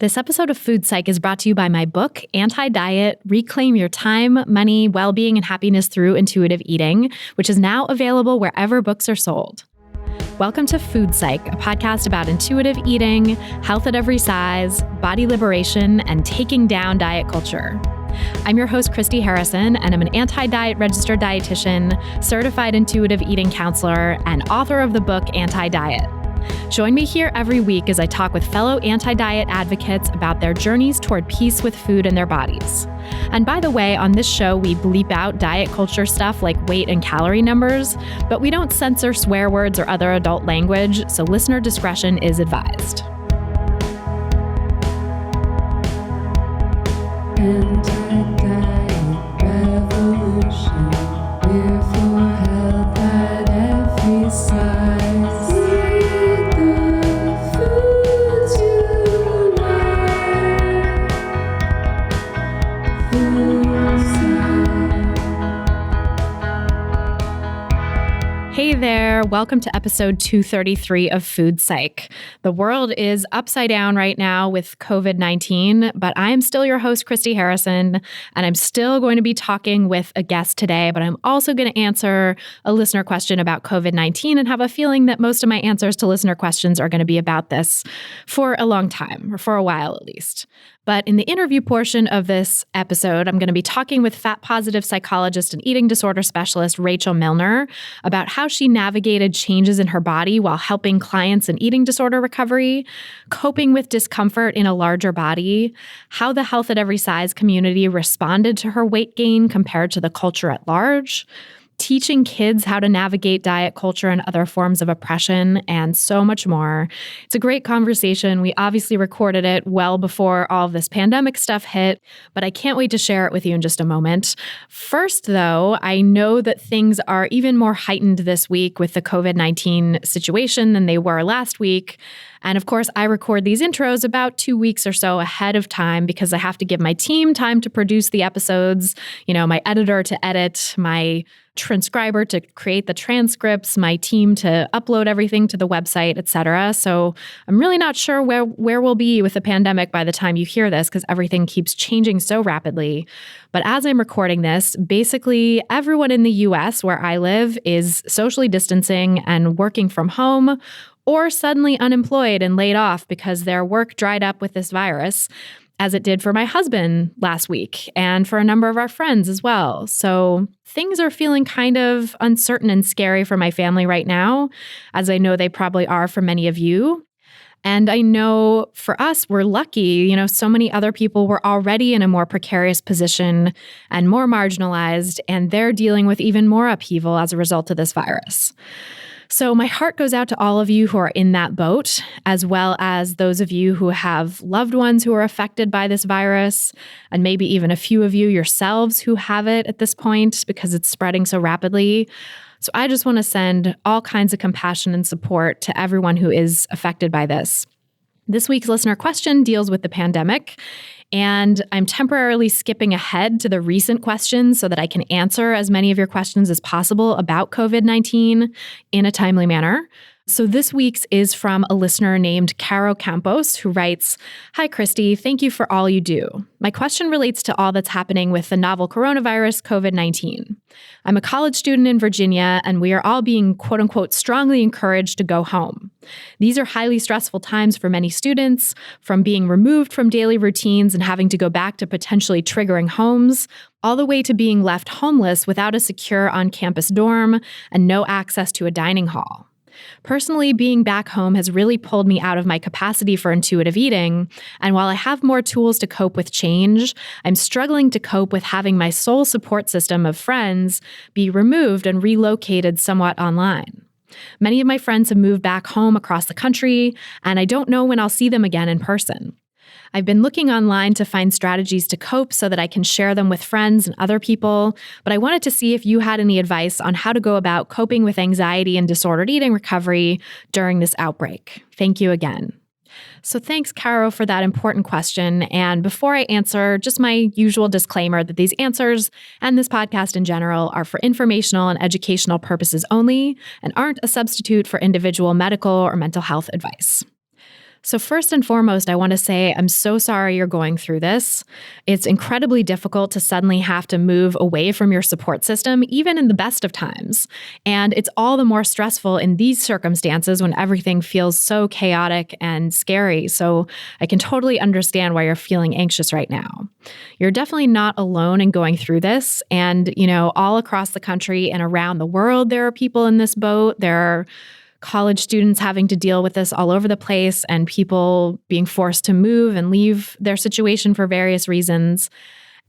This episode of Food Psych is brought to you by my book, Anti-Diet, Reclaim Your Time, Money, Well-Being, and Happiness Through Intuitive Eating, which is now available wherever books are sold. Welcome to Food Psych, a podcast about intuitive eating, health at every size, body liberation, and taking down diet culture. I'm your host, Christy Harrison, and I'm an anti-diet registered dietitian, certified intuitive eating counselor, and author of the book Anti-Diet. Join me here every week as I talk with fellow anti-diet advocates about their journeys toward peace with food and their bodies. And by the way, on this show, we bleep out diet culture stuff like weight and calorie numbers, but we don't censor swear words or other adult language, so listener discretion is advised. Anti-diet revolution, we're for health at every size. Hey there, welcome to episode 233 of Food Psych. The world is upside down right now with COVID-19, but I'm still your host, Christy Harrison, and I'm still going to be talking with a guest today, but I'm also going to answer a listener question about COVID-19 and have a feeling that most of my answers to listener questions are going to be about this for a long time, or for a while at least. But in the interview portion of this episode, I'm going to be talking with fat-positive psychologist and eating disorder specialist Rachel Millner about how she navigated changes in her body while helping clients in eating disorder recovery, coping with discomfort in a larger body, how the health at every size community responded to her weight gain compared to the culture at large, teaching kids how to navigate diet culture and other forms of oppression, and so much more. It's a great conversation. We obviously recorded it well before all of this pandemic stuff hit, but I can't wait to share it with you in just a moment. First, though, I know that things are even more heightened this week with the COVID-19 situation than they were last week. And of course, I record these intros about 2 weeks or so ahead of time because I have to give my team time to produce the episodes, my editor to edit, my transcriber to create the transcripts, my team to upload everything to the website, etc. So I'm really not sure where we'll be with the pandemic by the time you hear this because everything keeps changing so rapidly. But as I'm recording this, basically everyone in the US where I live is socially distancing and working from home, or suddenly unemployed and laid off because their work dried up with this virus, as it did for my husband last week and for a number of our friends as well. So things are feeling kind of uncertain and scary for my family right now, as I know they probably are for many of you. And I know for us, we're lucky, so many other people were already in a more precarious position and more marginalized, and they're dealing with even more upheaval as a result of this virus. So my heart goes out to all of you who are in that boat, as well as those of you who have loved ones who are affected by this virus, and maybe even a few of you yourselves who have it at this point because it's spreading so rapidly. So I just want to send all kinds of compassion and support to everyone who is affected by this. This week's listener question deals with the pandemic, and I'm temporarily skipping ahead to the recent questions so that I can answer as many of your questions as possible about COVID-19 in a timely manner. So this week's is from a listener named Caro Campos, who writes, "Hi, Christy. Thank you for all you do. My question relates to all that's happening with the novel coronavirus, COVID-19. I'm a college student in Virginia, and we are all being, quote unquote, strongly encouraged to go home. These are highly stressful times for many students, from being removed from daily routines and having to go back to potentially triggering homes, all the way to being left homeless without a secure on-campus dorm and no access to a dining hall. Personally, being back home has really pulled me out of my capacity for intuitive eating, and while I have more tools to cope with change, I'm struggling to cope with having my sole support system of friends be removed and relocated somewhat online. Many of my friends have moved back home across the country, and I don't know when I'll see them again in person. I've been looking online to find strategies to cope so that I can share them with friends and other people, but I wanted to see if you had any advice on how to go about coping with anxiety and disordered eating recovery during this outbreak. Thank you again." So thanks, Caro, for that important question. And before I answer, just my usual disclaimer that these answers and this podcast in general are for informational and educational purposes only and aren't a substitute for individual medical or mental health advice. So first and foremost, I want to say I'm so sorry you're going through this. It's incredibly difficult to suddenly have to move away from your support system, even in the best of times. And it's all the more stressful in these circumstances when everything feels so chaotic and scary. So I can totally understand why you're feeling anxious right now. You're definitely not alone in going through this. And, all across the country and around the world, there are people in this boat. There are college students having to deal with this all over the place and people being forced to move and leave their situation for various reasons.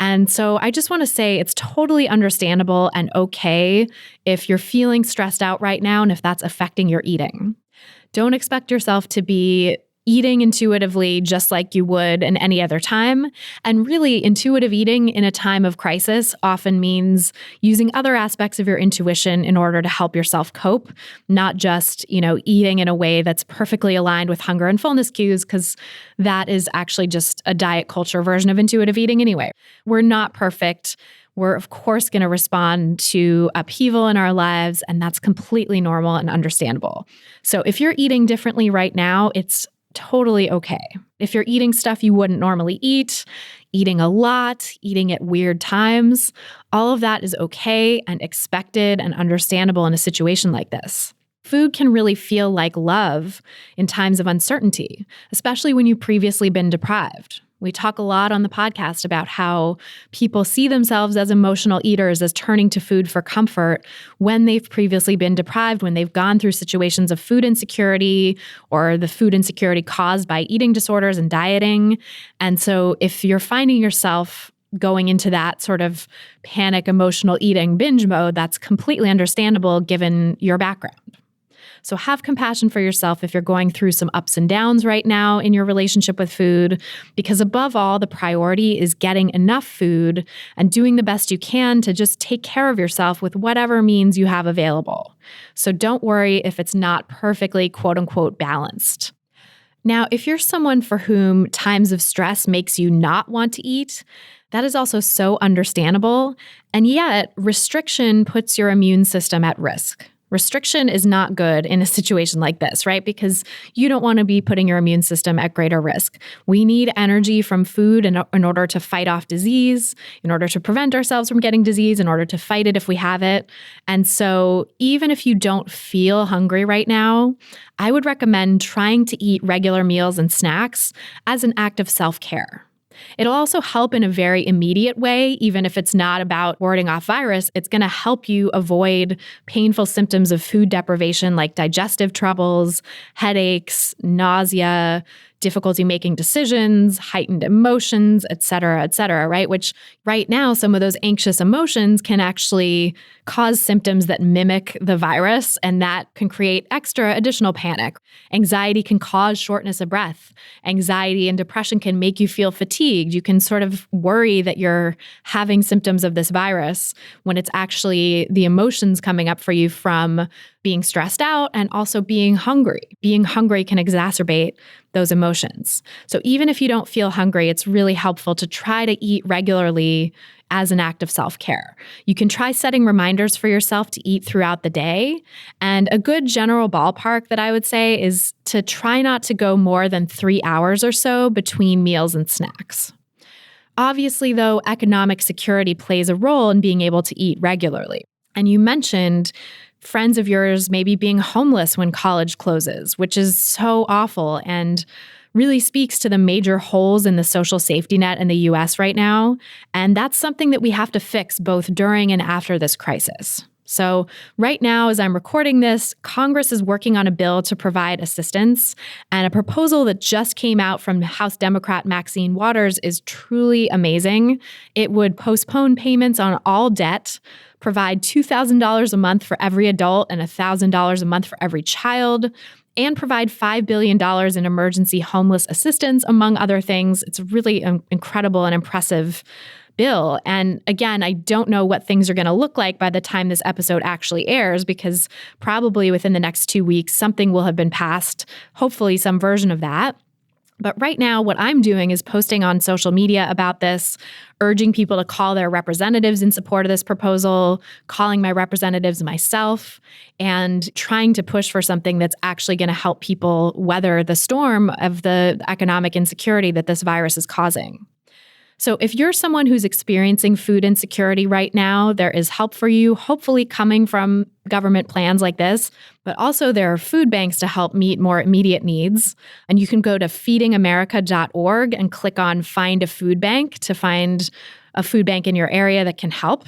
And so I just want to say it's totally understandable and okay if you're feeling stressed out right now and if that's affecting your eating. Don't expect yourself to be eating intuitively just like you would in any other time. And really, intuitive eating in a time of crisis often means using other aspects of your intuition in order to help yourself cope, not just, eating in a way that's perfectly aligned with hunger and fullness cues, because that is actually just a diet culture version of intuitive eating anyway. We're not perfect. We're, of course, going to respond to upheaval in our lives, and that's completely normal and understandable. So if you're eating differently right now, it's totally okay. If you're eating stuff you wouldn't normally eat, eating a lot, eating at weird times, all of that is okay and expected and understandable in a situation like this. Food can really feel like love in times of uncertainty, especially when you've previously been deprived. We talk a lot on the podcast about how people see themselves as emotional eaters, as turning to food for comfort when they've previously been deprived, when they've gone through situations of food insecurity or the food insecurity caused by eating disorders and dieting. And so if you're finding yourself going into that sort of panic emotional eating binge mode, that's completely understandable given your background. So have compassion for yourself if you're going through some ups and downs right now in your relationship with food, because above all, the priority is getting enough food and doing the best you can to just take care of yourself with whatever means you have available. So don't worry if it's not perfectly quote unquote balanced. Now, if you're someone for whom times of stress makes you not want to eat, that is also so understandable. And yet, restriction puts your immune system at risk. Restriction is not good in a situation like this, right? Because you don't want to be putting your immune system at greater risk. We need energy from food in order to fight off disease, in order to prevent ourselves from getting disease, in order to fight it if we have it. And so even if you don't feel hungry right now, I would recommend trying to eat regular meals and snacks as an act of self-care. It'll also help in a very immediate way, even if it's not about warding off virus. It's going to help you avoid painful symptoms of food deprivation like digestive troubles, headaches, nausea, difficulty making decisions, heightened emotions, et cetera, right? Which right now, some of those anxious emotions can actually cause symptoms that mimic the virus, and that can create extra additional panic. Anxiety can cause shortness of breath. Anxiety and depression can make you feel fatigued. You can sort of worry that you're having symptoms of this virus when it's actually the emotions coming up for you from being stressed out and also being hungry. Being hungry can exacerbate those emotions. So even if you don't feel hungry, it's really helpful to try to eat regularly as an act of self-care. You can try setting reminders for yourself to eat throughout the day. And a good general ballpark that I would say is to try not to go more than 3 hours or so between meals and snacks. Obviously, though, economic security plays a role in being able to eat regularly. And you mentioned friends of yours maybe being homeless when college closes, which is so awful and really speaks to the major holes in the social safety net in the US right now. And that's something that we have to fix both during and after this crisis. So right now, as I'm recording this, Congress is working on a bill to provide assistance, and a proposal that just came out from House Democrat Maxine Waters is truly amazing. It would postpone payments on all debt, provide $2,000 a month for every adult and $1,000 a month for every child, and provide $5 billion in emergency homeless assistance, among other things. It's really an incredible and impressive bill. And again, I don't know what things are going to look like by the time this episode actually airs, because probably within the next 2 weeks, something will have been passed, hopefully some version of that. But right now, what I'm doing is posting on social media about this, urging people to call their representatives in support of this proposal, calling my representatives myself, and trying to push for something that's actually going to help people weather the storm of the economic insecurity that this virus is causing. So if you're someone who's experiencing food insecurity right now, there is help for you, hopefully coming from government plans like this, but also there are food banks to help meet more immediate needs. And you can go to feedingamerica.org and click on Find a Food Bank to find a food bank in your area that can help.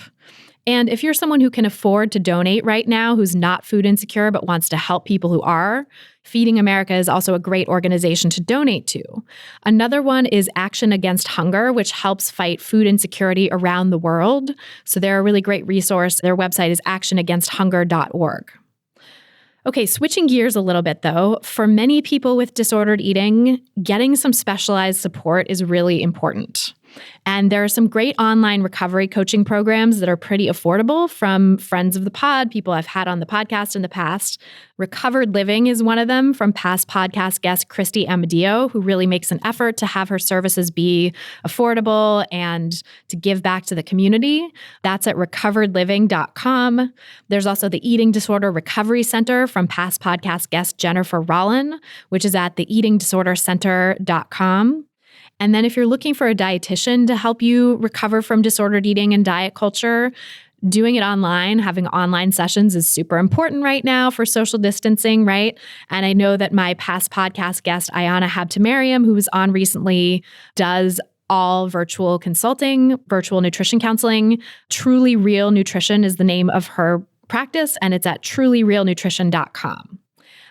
And if you're someone who can afford to donate right now, who's not food insecure but wants to help people who are, Feeding America is also a great organization to donate to. Another one is Action Against Hunger, which helps fight food insecurity around the world. So they're a really great resource. Their website is actionagainsthunger.org. Okay, switching gears a little bit though, for many people with disordered eating, getting some specialized support is really important. And there are some great online recovery coaching programs that are pretty affordable from friends of the pod, people I've had on the podcast in the past. Recovered Living is one of them from past podcast guest Christy Amadeo, who really makes an effort to have her services be affordable and to give back to the community. That's at recoveredliving.com. There's also the Eating Disorder Recovery Center from past podcast guest Jennifer Rollin, which is at theeatingdisordercenter.com. And then if you're looking for a dietitian to help you recover from disordered eating and diet culture, doing it online, having online sessions is super important right now for social distancing, right? And I know that my past podcast guest, Ayana Habtemariam, who was on recently, does all virtual consulting, virtual nutrition counseling. Truly Real Nutrition is the name of her practice, and it's at trulyrealnutrition.com.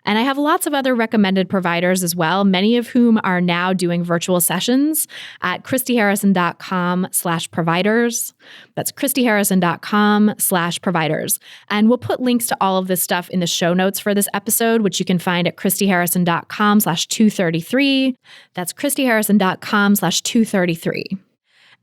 And I have lots of other recommended providers as well, many of whom are now doing virtual sessions at christyharrison.com/providers. That's christyharrison.com/providers. And we'll put links to all of this stuff in the show notes for this episode, which you can find at christyharrison.com/233. That's christyharrison.com/233.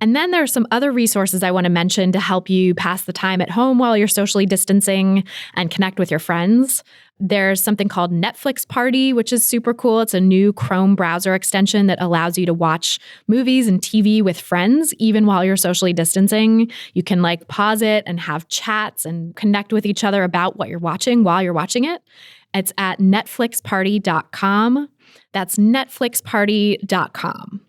And then there are some other resources I want to mention to help you pass the time at home while you're socially distancing and connect with your friends. There's something called Netflix Party, which is super cool. It's a new Chrome browser extension that allows you to watch movies and TV with friends, even while you're socially distancing. You can pause it and have chats and connect with each other about what you're watching while you're watching it. It's at netflixparty.com. That's netflixparty.com.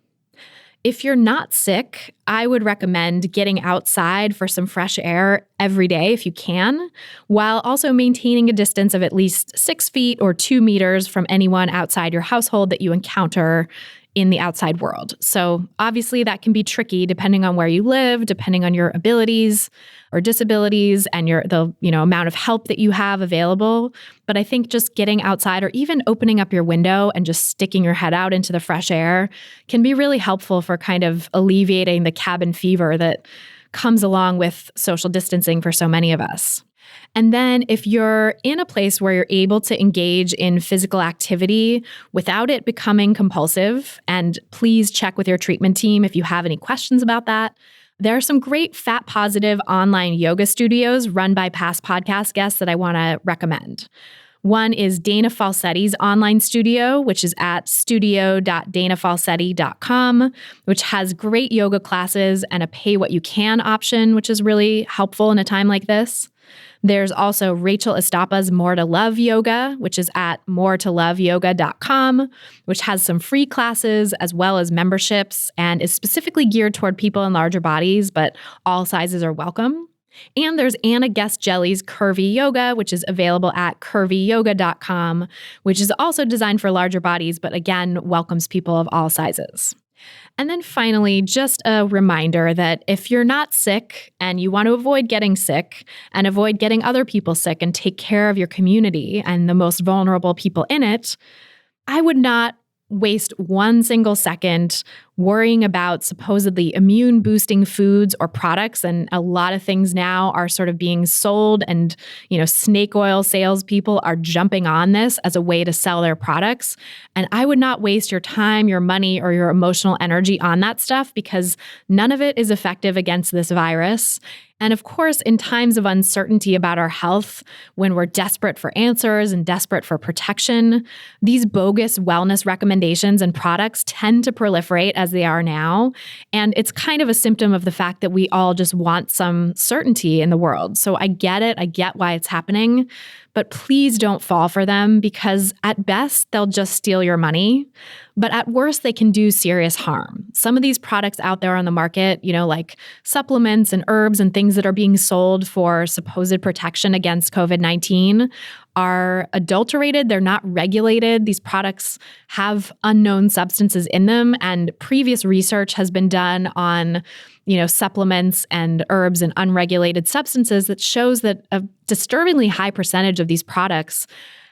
If you're not sick, I would recommend getting outside for some fresh air every day if you can, while also maintaining a distance of at least 6 feet or 2 meters from anyone outside your household that you encounter in the outside world. So obviously that can be tricky depending on where you live, depending on your abilities or disabilities and the amount of help that you have available. But I think just getting outside or even opening up your window and just sticking your head out into the fresh air can be really helpful for kind of alleviating the cabin fever that comes along with social distancing for so many of us. And then if you're in a place where you're able to engage in physical activity without it becoming compulsive, and please check with your treatment team if you have any questions about that, there are some great fat-positive online yoga studios run by past podcast guests that I want to recommend. One is Dana Falsetti's online studio, which is at studio.danafalsetti.com, which has great yoga classes and a pay-what-you-can option, which is really helpful in a time like this. There's also Rachel Estapa's More to Love Yoga, which is at moretoloveyoga.com, which has some free classes as well as memberships and is specifically geared toward people in larger bodies, but all sizes are welcome. And there's Anna Guest Jelly's Curvy Yoga, which is available at curvyyoga.com, which is also designed for larger bodies, but again, welcomes people of all sizes. And then finally, just a reminder that if you're not sick and you want to avoid getting sick and avoid getting other people sick and take care of your community and the most vulnerable people in it, I would not waste one single second worrying about supposedly immune boosting foods or products. And a lot of things now are sort of being sold, and, snake oil salespeople are jumping on this as a way to sell their products. And I would not waste your time, your money, or your emotional energy on that stuff, because none of it is effective against this virus. And of course, in times of uncertainty about our health, when we're desperate for answers and desperate for protection, these bogus wellness recommendations and products tend to proliferate as they are now. And it's kind of a symptom of the fact that we all just want some certainty in the world. So I get it. I get why it's happening. But please don't fall for them, because at best, they'll just steal your money. But at worst, they can do serious harm. Some of these products out there on the market, like supplements and herbs and things that are being sold for supposed protection against COVID-19, are adulterated. They're not regulated. These products have unknown substances in them. And previous research has been done on supplements and herbs and unregulated substances that shows that a disturbingly high percentage of these products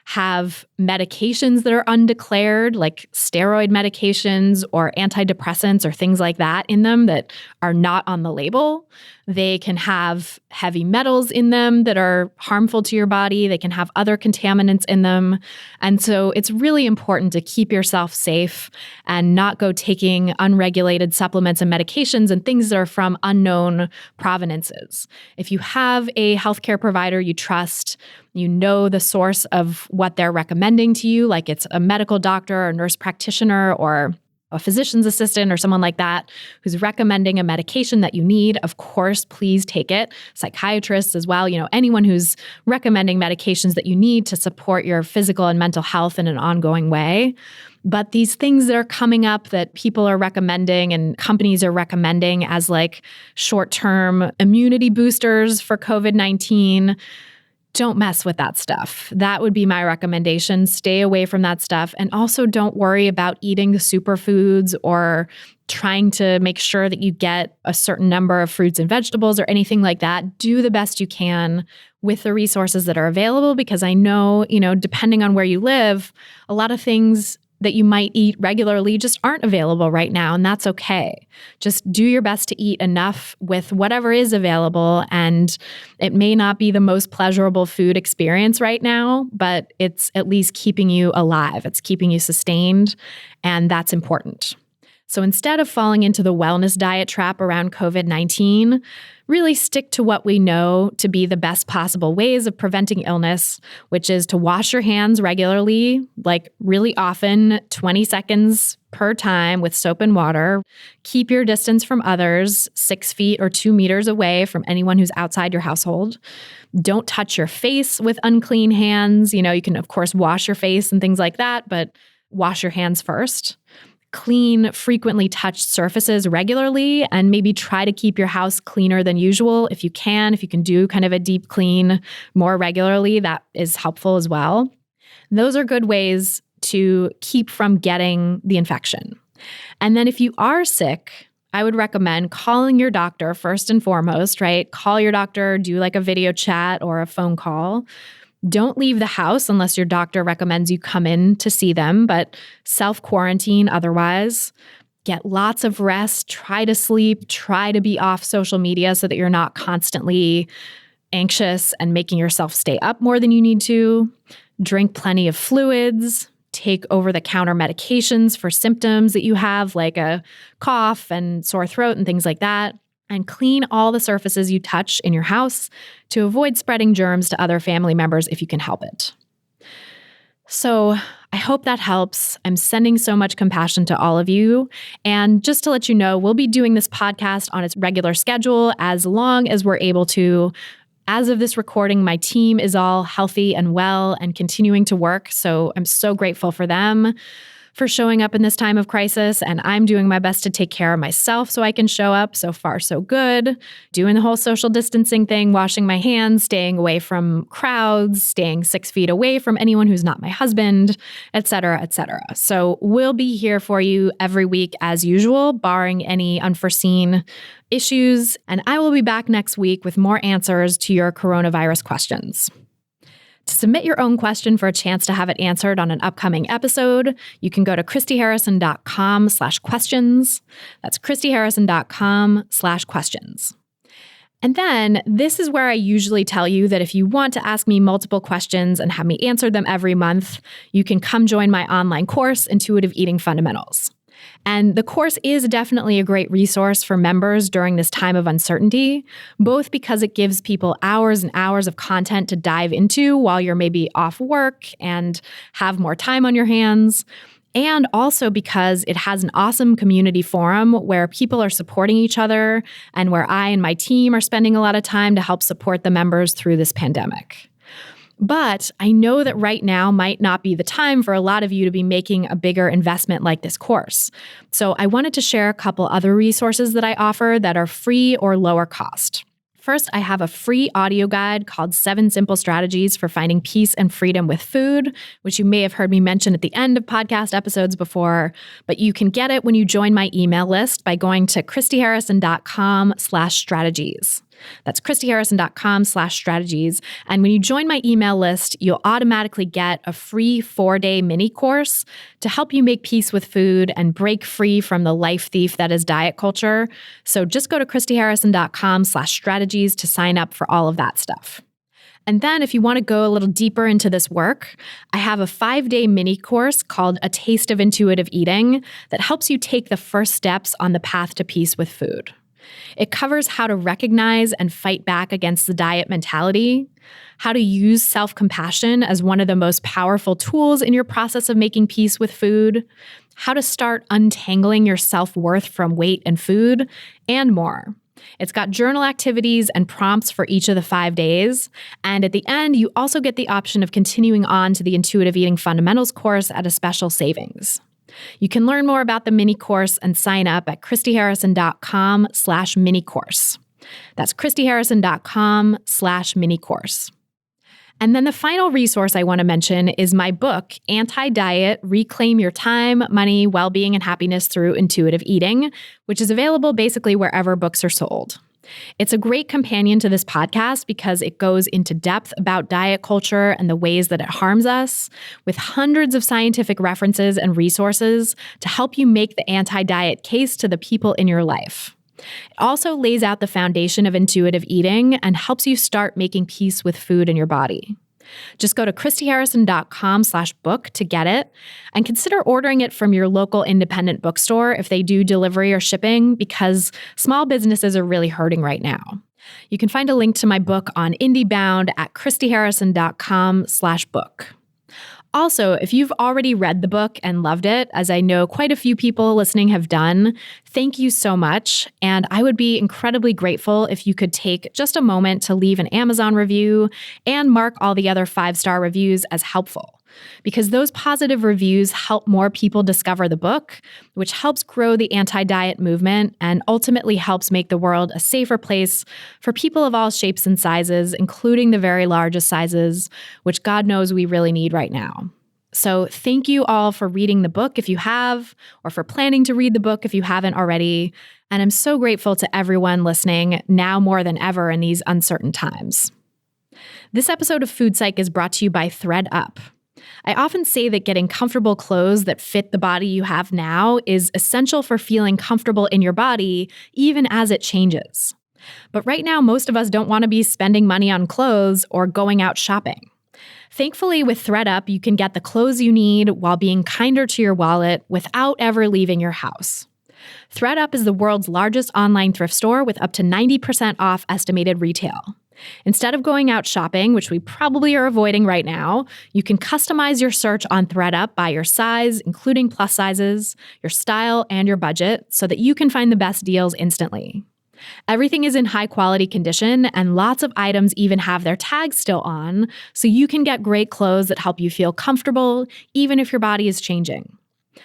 have medications that are undeclared, like steroid medications or antidepressants or things like that in them that are not on the label. They can have heavy metals in them that are harmful to your body. They can have other contaminants in them. And so it's really important to keep yourself safe and not go taking unregulated supplements and medications and things that are from unknown provenances. If you have a healthcare provider you trust, you know the source of what they're recommending to you, like it's a medical doctor or nurse practitioner or a physician's assistant or someone like that who's recommending a medication that you need, of course, please take it. Psychiatrists as well, anyone who's recommending medications that you need to support your physical and mental health in an ongoing way. But these things that are coming up that people are recommending and companies are recommending as like short-term immunity boosters for COVID-19, don't mess with that stuff. That would be my recommendation. Stay away from that stuff. And also don't worry about eating the superfoods or trying to make sure that you get a certain number of fruits and vegetables or anything like that. Do the best you can with the resources that are available, because I know, depending on where you live, a lot of things that you might eat regularly just aren't available right now, and that's okay. Just do your best to eat enough with whatever is available, and it may not be the most pleasurable food experience right now, but it's at least keeping you alive. It's keeping you sustained, and that's important. So instead of falling into the wellness diet trap around COVID-19, really stick to what we know to be the best possible ways of preventing illness, which is to wash your hands regularly, like really often, 20 seconds per time with soap and water. Keep your distance from others, 6 feet or 2 meters away from anyone who's outside your household. Don't touch your face with unclean hands. You can, of course, wash your face and things like that, but wash your hands first. Clean frequently touched surfaces regularly, and maybe try to keep your house cleaner than usual if you can. If you can do kind of a deep clean more regularly, that is helpful as well. Those are good ways to keep from getting the infection. And then if you are sick, I would recommend calling your doctor first and foremost, right? Call your doctor, do like a video chat or a phone call. Don't leave the house unless your doctor recommends you come in to see them, but self-quarantine otherwise. Get lots of rest, try to sleep, try to be off social media so that you're not constantly anxious and making yourself stay up more than you need to. Drink plenty of fluids. Take over-the-counter medications for symptoms that you have, like a cough and sore throat and things like that. And clean all the surfaces you touch in your house to avoid spreading germs to other family members if you can help it. So I hope that helps. I'm sending so much compassion to all of you. And just to let you know, we'll be doing this podcast on its regular schedule as long as we're able to. As of this recording, my team is all healthy and well and continuing to work. So I'm so grateful for them for showing up in this time of crisis, and I'm doing my best to take care of myself so I can show up. So far, so good. Doing the whole social distancing thing, washing my hands, staying away from crowds, staying 6 feet away from anyone who's not my husband, et cetera, et cetera. So we'll be here for you every week as usual, barring any unforeseen issues, and I will be back next week with more answers to your coronavirus questions. To submit your own question for a chance to have it answered on an upcoming episode, you can go to christyharrison.com/questions. That's christyharrison.com/questions. And then this is where I usually tell you that if you want to ask me multiple questions and have me answer them every month, you can come join my online course, Intuitive Eating Fundamentals. And the course is definitely a great resource for members during this time of uncertainty, both because it gives people hours and hours of content to dive into while you're maybe off work and have more time on your hands, and also because it has an awesome community forum where people are supporting each other and where I and my team are spending a lot of time to help support the members through this pandemic. But I know that right now might not be the time for a lot of you to be making a bigger investment like this course. So I wanted to share a couple other resources that I offer that are free or lower cost. First, I have a free audio guide called 7 Simple Strategies for Finding Peace and Freedom with Food, which you may have heard me mention at the end of podcast episodes before, but you can get it when you join my email list by going to christyharrison.com/strategies. That's christyharrison.com/strategies. And when you join my email list, you'll automatically get a free 4-day mini course to help you make peace with food and break free from the life thief that is diet culture. So just go to christyharrison.com/strategies to sign up for all of that stuff. And then if you want to go a little deeper into this work, I have a 5-day mini course called A Taste of Intuitive Eating that helps you take the first steps on the path to peace with food. It covers how to recognize and fight back against the diet mentality, how to use self-compassion as one of the most powerful tools in your process of making peace with food, how to start untangling your self-worth from weight and food, and more. It's got journal activities and prompts for each of the 5 days. And at the end, you also get the option of continuing on to the Intuitive Eating Fundamentals course at a special savings. You can learn more about the mini course and sign up at christyharrison.com/mini-course. That's christyharrison.com/mini-course. And then the final resource I want to mention is my book, Anti-Diet: Reclaim Your Time, Money, Well-Being, and Happiness Through Intuitive Eating, which is available basically wherever books are sold. It's a great companion to this podcast because it goes into depth about diet culture and the ways that it harms us, with hundreds of scientific references and resources to help you make the anti-diet case to the people in your life. It also lays out the foundation of intuitive eating and helps you start making peace with food in your body. Just go to christyharrison.com/book to get it, and consider ordering it from your local independent bookstore if they do delivery or shipping, because small businesses are really hurting right now. You can find a link to my book on IndieBound at christyharrison.com/book. Also, if you've already read the book and loved it, as I know quite a few people listening have done, thank you so much. And I would be incredibly grateful if you could take just a moment to leave an Amazon review and mark all the other 5-star reviews as helpful, because those positive reviews help more people discover the book, which helps grow the anti-diet movement and ultimately helps make the world a safer place for people of all shapes and sizes, including the very largest sizes, which God knows we really need right now. So thank you all for reading the book if you have, or for planning to read the book if you haven't already. And I'm so grateful to everyone listening now more than ever in these uncertain times. This episode of Food Psych is brought to you by ThredUp. I often say that getting comfortable clothes that fit the body you have now is essential for feeling comfortable in your body, even as it changes. But right now, most of us don't want to be spending money on clothes or going out shopping. Thankfully, with ThredUp, you can get the clothes you need while being kinder to your wallet without ever leaving your house. ThredUp is the world's largest online thrift store with up to 90% off estimated retail. Instead of going out shopping, which we probably are avoiding right now, you can customize your search on ThredUp by your size, including plus sizes, your style, and your budget, so that you can find the best deals instantly. Everything is in high quality condition, and lots of items even have their tags still on, so you can get great clothes that help you feel comfortable, even if your body is changing.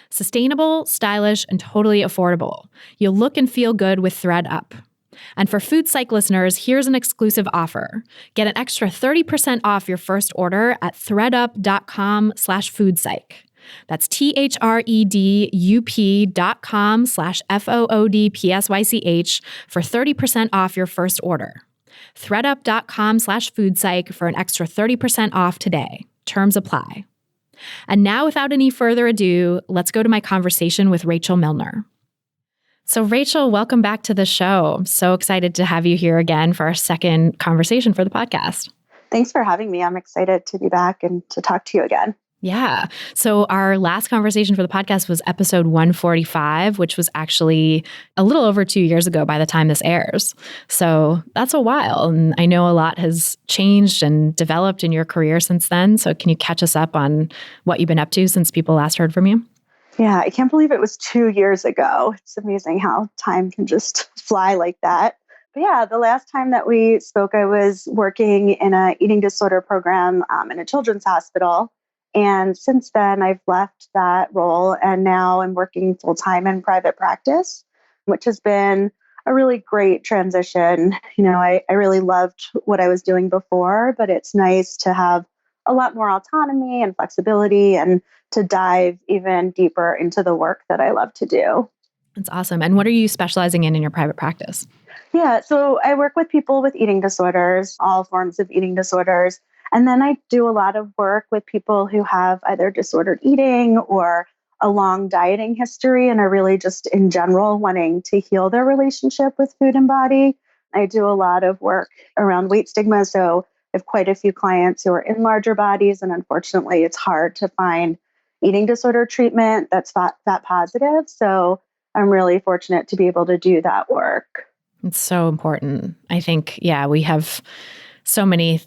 Sustainable, stylish, and totally affordable. You'll look and feel good with ThredUp. And for Food Psych listeners, here's an exclusive offer. Get an extra 30% off your first order at thredup.com/foodpsych. That's thredup.com/foodpsych for 30% off your first order. thredup.com/foodpsych for an extra 30% off today. Terms apply. And now, without any further ado, let's go to my conversation with Rachel Millner. So Rachel, welcome back to the show. I'm so excited to have you here again for our second conversation for the podcast. Thanks for having me. I'm excited to be back and to talk to you again. Yeah. So our last conversation for the podcast was episode 145, which was actually a little over 2 years ago by the time this airs. So that's a while. And I know a lot has changed and developed in your career since then. So can you catch us up on what you've been up to since people last heard from you? Yeah, I can't believe it was 2 years ago. It's amazing how time can just fly like that. But yeah, the last time that we spoke, I was working in an eating disorder program in a children's hospital. And since then, I've left that role and now I'm working full time in private practice, which has been a really great transition. You know, I really loved what I was doing before, but it's nice to have a lot more autonomy and flexibility and to dive even deeper into the work that I love to do. That's awesome. And what are you specializing in your private practice? Yeah, so I work with people with eating disorders, all forms of eating disorders. And then I do a lot of work with people who have either disordered eating or a long dieting history and are really just in general wanting to heal their relationship with food and body. I do a lot of work around weight stigma. So I have quite a few clients who are in larger bodies. And unfortunately, it's hard to find eating disorder treatment that's fat positive. So I'm really fortunate to be able to do that work. It's so important. I think, yeah, we have so many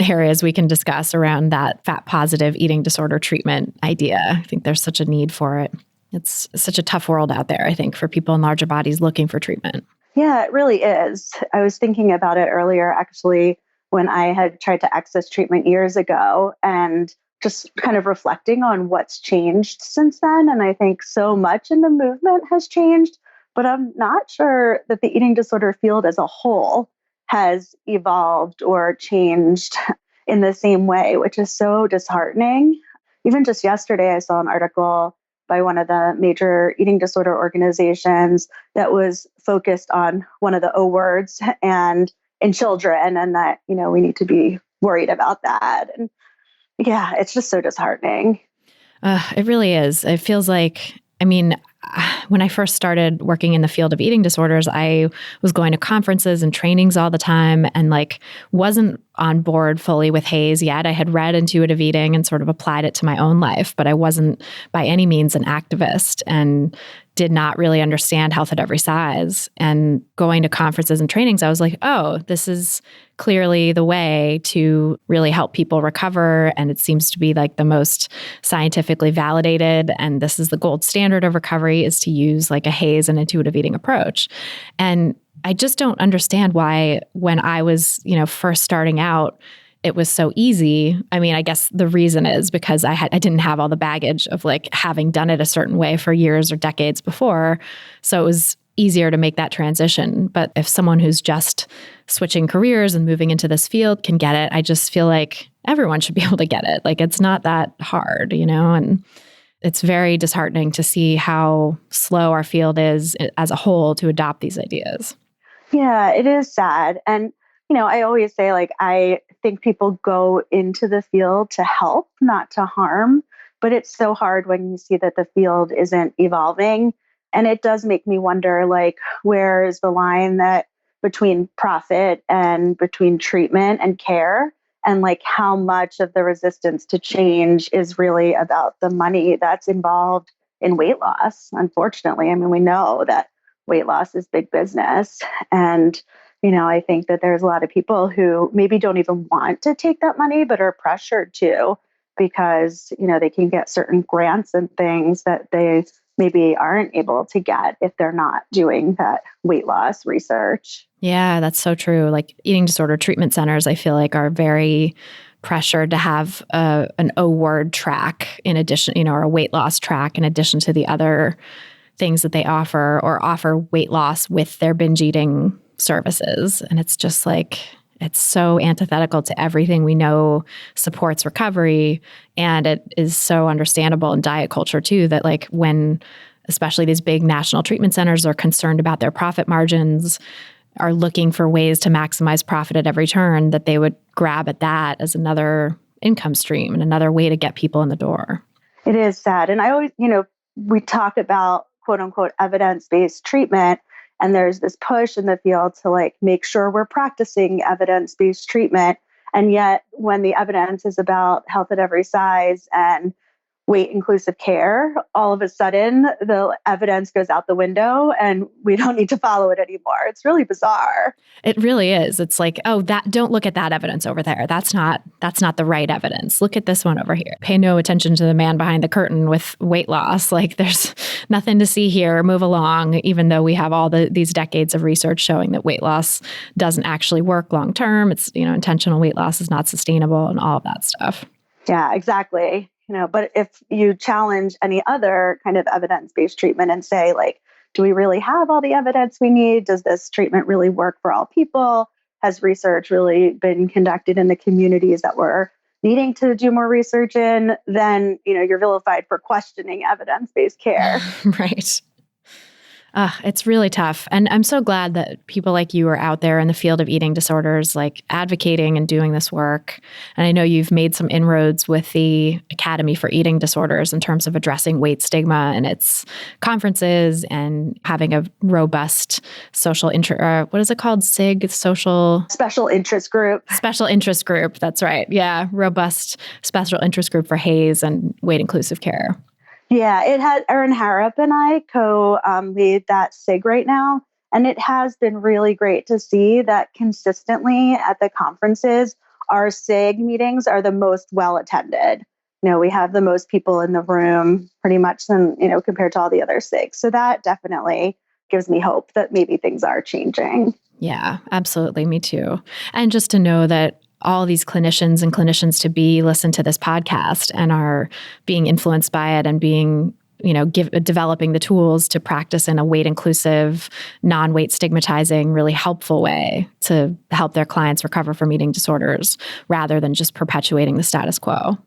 areas we can discuss around that fat positive eating disorder treatment idea. I think there's such a need for it. It's such a tough world out there, I think, for people in larger bodies looking for treatment. Yeah, it really is. I was thinking about it earlier, actually, when I had tried to access treatment years ago and just kind of reflecting on what's changed since then. And I think so much in the movement has changed, but I'm not sure that the eating disorder field as a whole has evolved or changed in the same way, which is so disheartening. Even just yesterday, I saw an article by one of the major eating disorder organizations that was focused on one of the O words and in children, and that, you know, we need to be worried about that. And yeah, it's just so disheartening. It really is. It feels like, I mean, when I first started working in the field of eating disorders, I was going to conferences and trainings all the time and wasn't on board fully with HAES yet. I had read intuitive eating and sort of applied it to my own life, but I wasn't by any means an activist and did not really understand health at every size. And going to conferences and trainings, I was like, oh, this is clearly the way to really help people recover. And it seems to be the most scientifically validated. And this is the gold standard of recovery, is to use a HAES and intuitive eating approach. And I just don't understand why, when I was, first starting out, it was so easy. I mean, I guess the reason is because I didn't have all the baggage of having done it a certain way for years or decades before. So it was easier to make that transition. But if someone who's just switching careers and moving into this field can get it, I just feel like everyone should be able to get it. It's not that hard, and it's very disheartening to see how slow our field is as a whole to adopt these ideas. Yeah, it is sad. And, I always say, I think people go into the field to help, not to harm. But it's so hard when you see that the field isn't evolving. And it does make me wonder, where is the line that between profit and between treatment and care? And how much of the resistance to change is really about the money that's involved in weight loss? Unfortunately, I mean, we know that weight loss is big business. And, I think that there's a lot of people who maybe don't even want to take that money, but are pressured to because, they can get certain grants and things that they maybe aren't able to get if they're not doing that weight loss research. Yeah, that's so true. Eating disorder treatment centers, I feel are very pressured to have an O-word track in addition, or a weight loss track in addition to the other things that they offer, or offer weight loss with their binge eating services. And it's just it's so antithetical to everything we know supports recovery. And it is so understandable in diet culture too, that when especially these big national treatment centers are concerned about their profit margins, are looking for ways to maximize profit at every turn, that they would grab at that as another income stream and another way to get people in the door. It is sad. And I always, we talk about quote unquote evidence-based treatment, and there's this push in the field to like make sure we're practicing evidence-based treatment. And yet when the evidence is about health at every size and weight inclusive care, all of a sudden the evidence goes out the window and we don't need to follow it anymore. It's really bizarre. It really is. It's like, oh, don't look at that evidence over there. That's not the right evidence. Look at this one over here. Pay no attention to the man behind the curtain with weight loss. Like there's nothing to see here. Move along, even though we have all these decades of research showing that weight loss doesn't actually work long term. It's, intentional weight loss is not sustainable and all of that stuff. Yeah, exactly. But if you challenge any other kind of evidence-based treatment and say, like, do we really have all the evidence we need? Does this treatment really work for all people? Has research really been conducted in the communities that we're needing to do more research in? Then, you're vilified for questioning evidence-based care. Right. It's really tough. And I'm so glad that people like you are out there in the field of eating disorders, like advocating and doing this work. And I know you've made some inroads with the Academy for Eating Disorders in terms of addressing weight stigma and its conferences and having a robust social what is it called? Special interest group. Special interest group. That's right. Yeah. Robust special interest group for HAES and weight inclusive care. Yeah, it had Erin Harrop and I co-lead that SIG right now. And it has been really great to see that consistently at the conferences, our SIG meetings are the most well attended. We have the most people in the room pretty much than, compared to all the other SIGs. So that definitely gives me hope that maybe things are changing. Yeah, absolutely. Me too. And just to know that all these clinicians and clinicians to be listen to this podcast and are being influenced by it and being, developing the tools to practice in a weight inclusive, non-weight stigmatizing, really helpful way to help their clients recover from eating disorders rather than just perpetuating the status quo.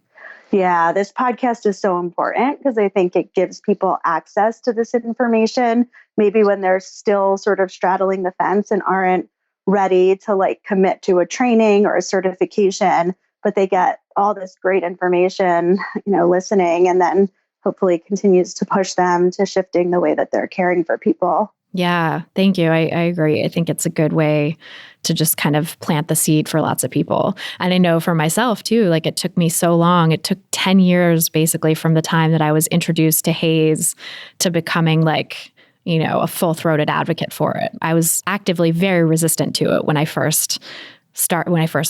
Yeah, this podcast is so important because I think it gives people access to this information, maybe when they're still sort of straddling the fence and aren't ready to like commit to a training or a certification, but they get all this great information, listening, and then hopefully continues to push them to shifting the way that they're caring for people. Yeah, thank you. I agree. I think it's a good way to just kind of plant the seed for lots of people. And I know for myself too, like it took me so long. It took 10 years basically from the time that I was introduced to HAES to becoming like, a full-throated advocate for it. I was actively very resistant to it when I first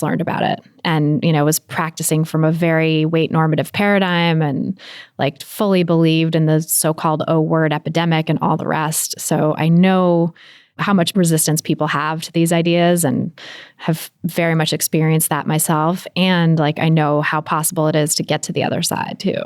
learned about it, and was practicing from a very weight normative paradigm and like fully believed in the so-called O-word epidemic and all the rest. So I know how much resistance people have to these ideas and have very much experienced that myself. And like I know how possible it is to get to the other side too.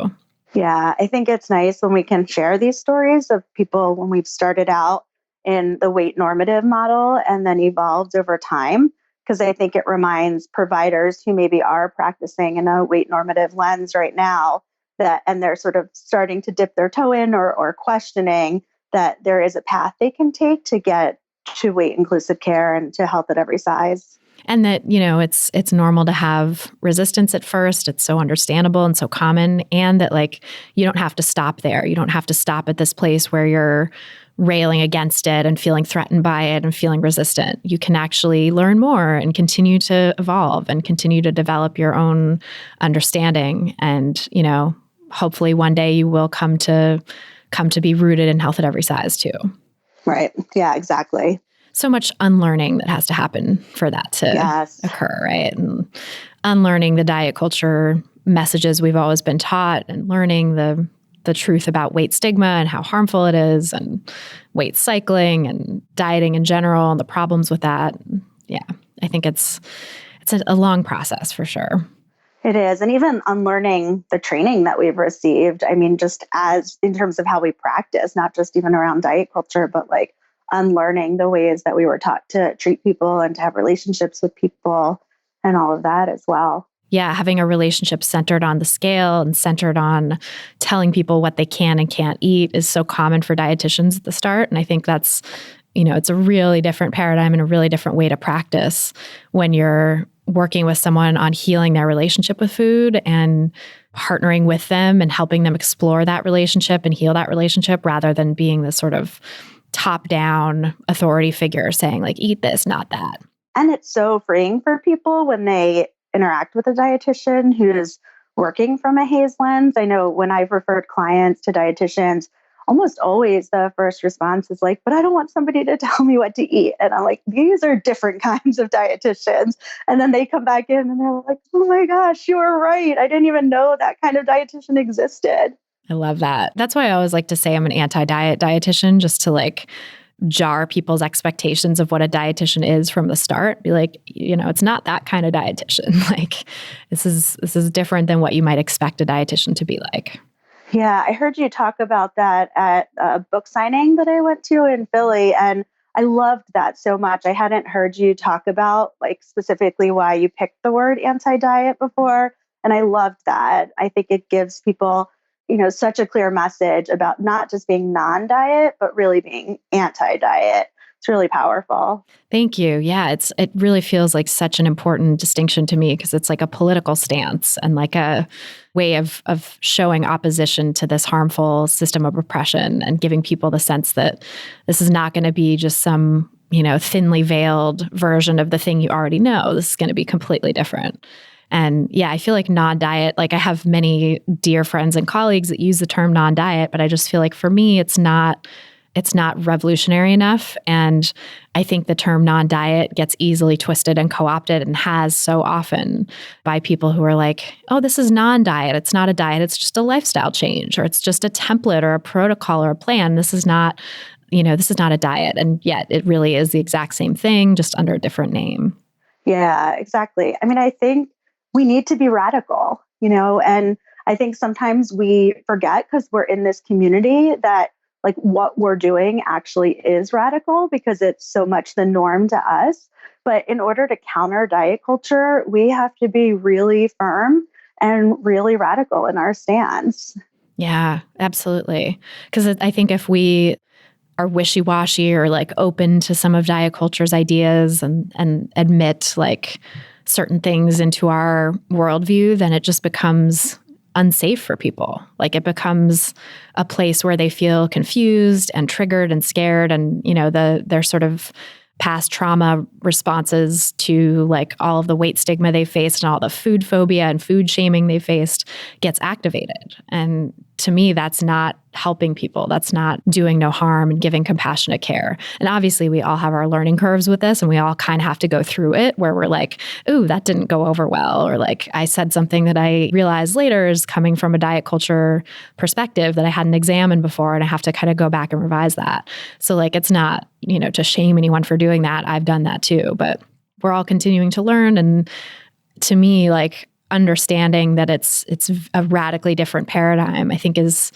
Yeah, I think it's nice when we can share these stories of people when we've started out in the weight normative model and then evolved over time, because I think it reminds providers who maybe are practicing in a weight normative lens right now and they're sort of starting to dip their toe in or questioning that there is a path they can take to get to weight inclusive care and to health at every size. And that, it's normal to have resistance at first. It's so understandable and so common. And that like, you don't have to stop there. You don't have to stop at this place where you're railing against it and feeling threatened by it and feeling resistant. You can actually learn more and continue to evolve and continue to develop your own understanding. And, hopefully one day you will come to be rooted in health at every size too. Right. Yeah, exactly. So much unlearning that has to happen for that to occur, right? And unlearning the diet culture messages we've always been taught and learning the truth about weight stigma and how harmful it is and weight cycling and dieting in general and the problems with that. Yeah, I think it's a long process for sure. It is. And even unlearning the training that we've received, I mean, just as in terms of how we practice, not just even around diet culture, but like unlearning the ways that we were taught to treat people and to have relationships with people and all of that as well. Yeah, having a relationship centered on the scale and centered on telling people what they can and can't eat is so common for dietitians at the start. And I think that's, it's a really different paradigm and a really different way to practice when you're working with someone on healing their relationship with food and partnering with them and helping them explore that relationship and heal that relationship rather than being this sort of top-down authority figure saying like, eat this, not that. And it's so freeing for people when they interact with a dietitian who's working from a HAES lens. I know when I've referred clients to dietitians, almost always the first response is like, but I don't want somebody to tell me what to eat. And I'm like, these are different kinds of dietitians. And then they come back in and they're like, oh my gosh, you were right. I didn't even know that kind of dietitian existed. I love that. That's why I always like to say I'm an anti-diet dietitian, just to like jar people's expectations of what a dietitian is from the start. Be like, it's not that kind of dietitian. Like this is different than what you might expect a dietitian to be like. Yeah, I heard you talk about that at a book signing that I went to in Philly, and I loved that so much. I hadn't heard you talk about like specifically why you picked the word anti-diet before, and I loved that. I think it gives people, such a clear message about not just being non-diet, but really being anti-diet. It's really powerful. Thank you. Yeah, it really feels like such an important distinction to me because it's like a political stance and like a way of showing opposition to this harmful system of oppression and giving people the sense that this is not going to be just some, thinly veiled version of the thing you already know. This is going to be completely different. And yeah, I feel like non-diet, like I have many dear friends and colleagues that use the term non-diet, but I just feel like for me, it's not revolutionary enough. And I think the term non-diet gets easily twisted and co-opted and has so often by people who are like, oh, this is non-diet. It's not a diet. It's just a lifestyle change, or it's just a template or a protocol or a plan. This is not a diet. And yet it really is the exact same thing, just under a different name. Yeah, exactly. I mean, I think we need to be radical, and I think sometimes we forget because we're in this community that like what we're doing actually is radical because it's so much the norm to us. But in order to counter diet culture, we have to be really firm and really radical in our stance. Yeah, absolutely. Because I think if we are wishy-washy or like open to some of diet culture's ideas and admit like certain things into our worldview, then it just becomes unsafe for people. Like it becomes a place where they feel confused and triggered and scared, and their sort of past trauma responses to like all of the weight stigma they faced and all the food phobia and food shaming they faced gets activated. And to me, that's not helping people. That's not doing no harm and giving compassionate care. And obviously we all have our learning curves with this and we all kind of have to go through it where we're like, ooh, that didn't go over well. Or like I said something that I realized later is coming from a diet culture perspective that I hadn't examined before. And I have to kind of go back and revise that. So like, it's not, to shame anyone for doing that. I've done that too, but we're all continuing to learn. And to me, like understanding that it's a radically different paradigm, I think is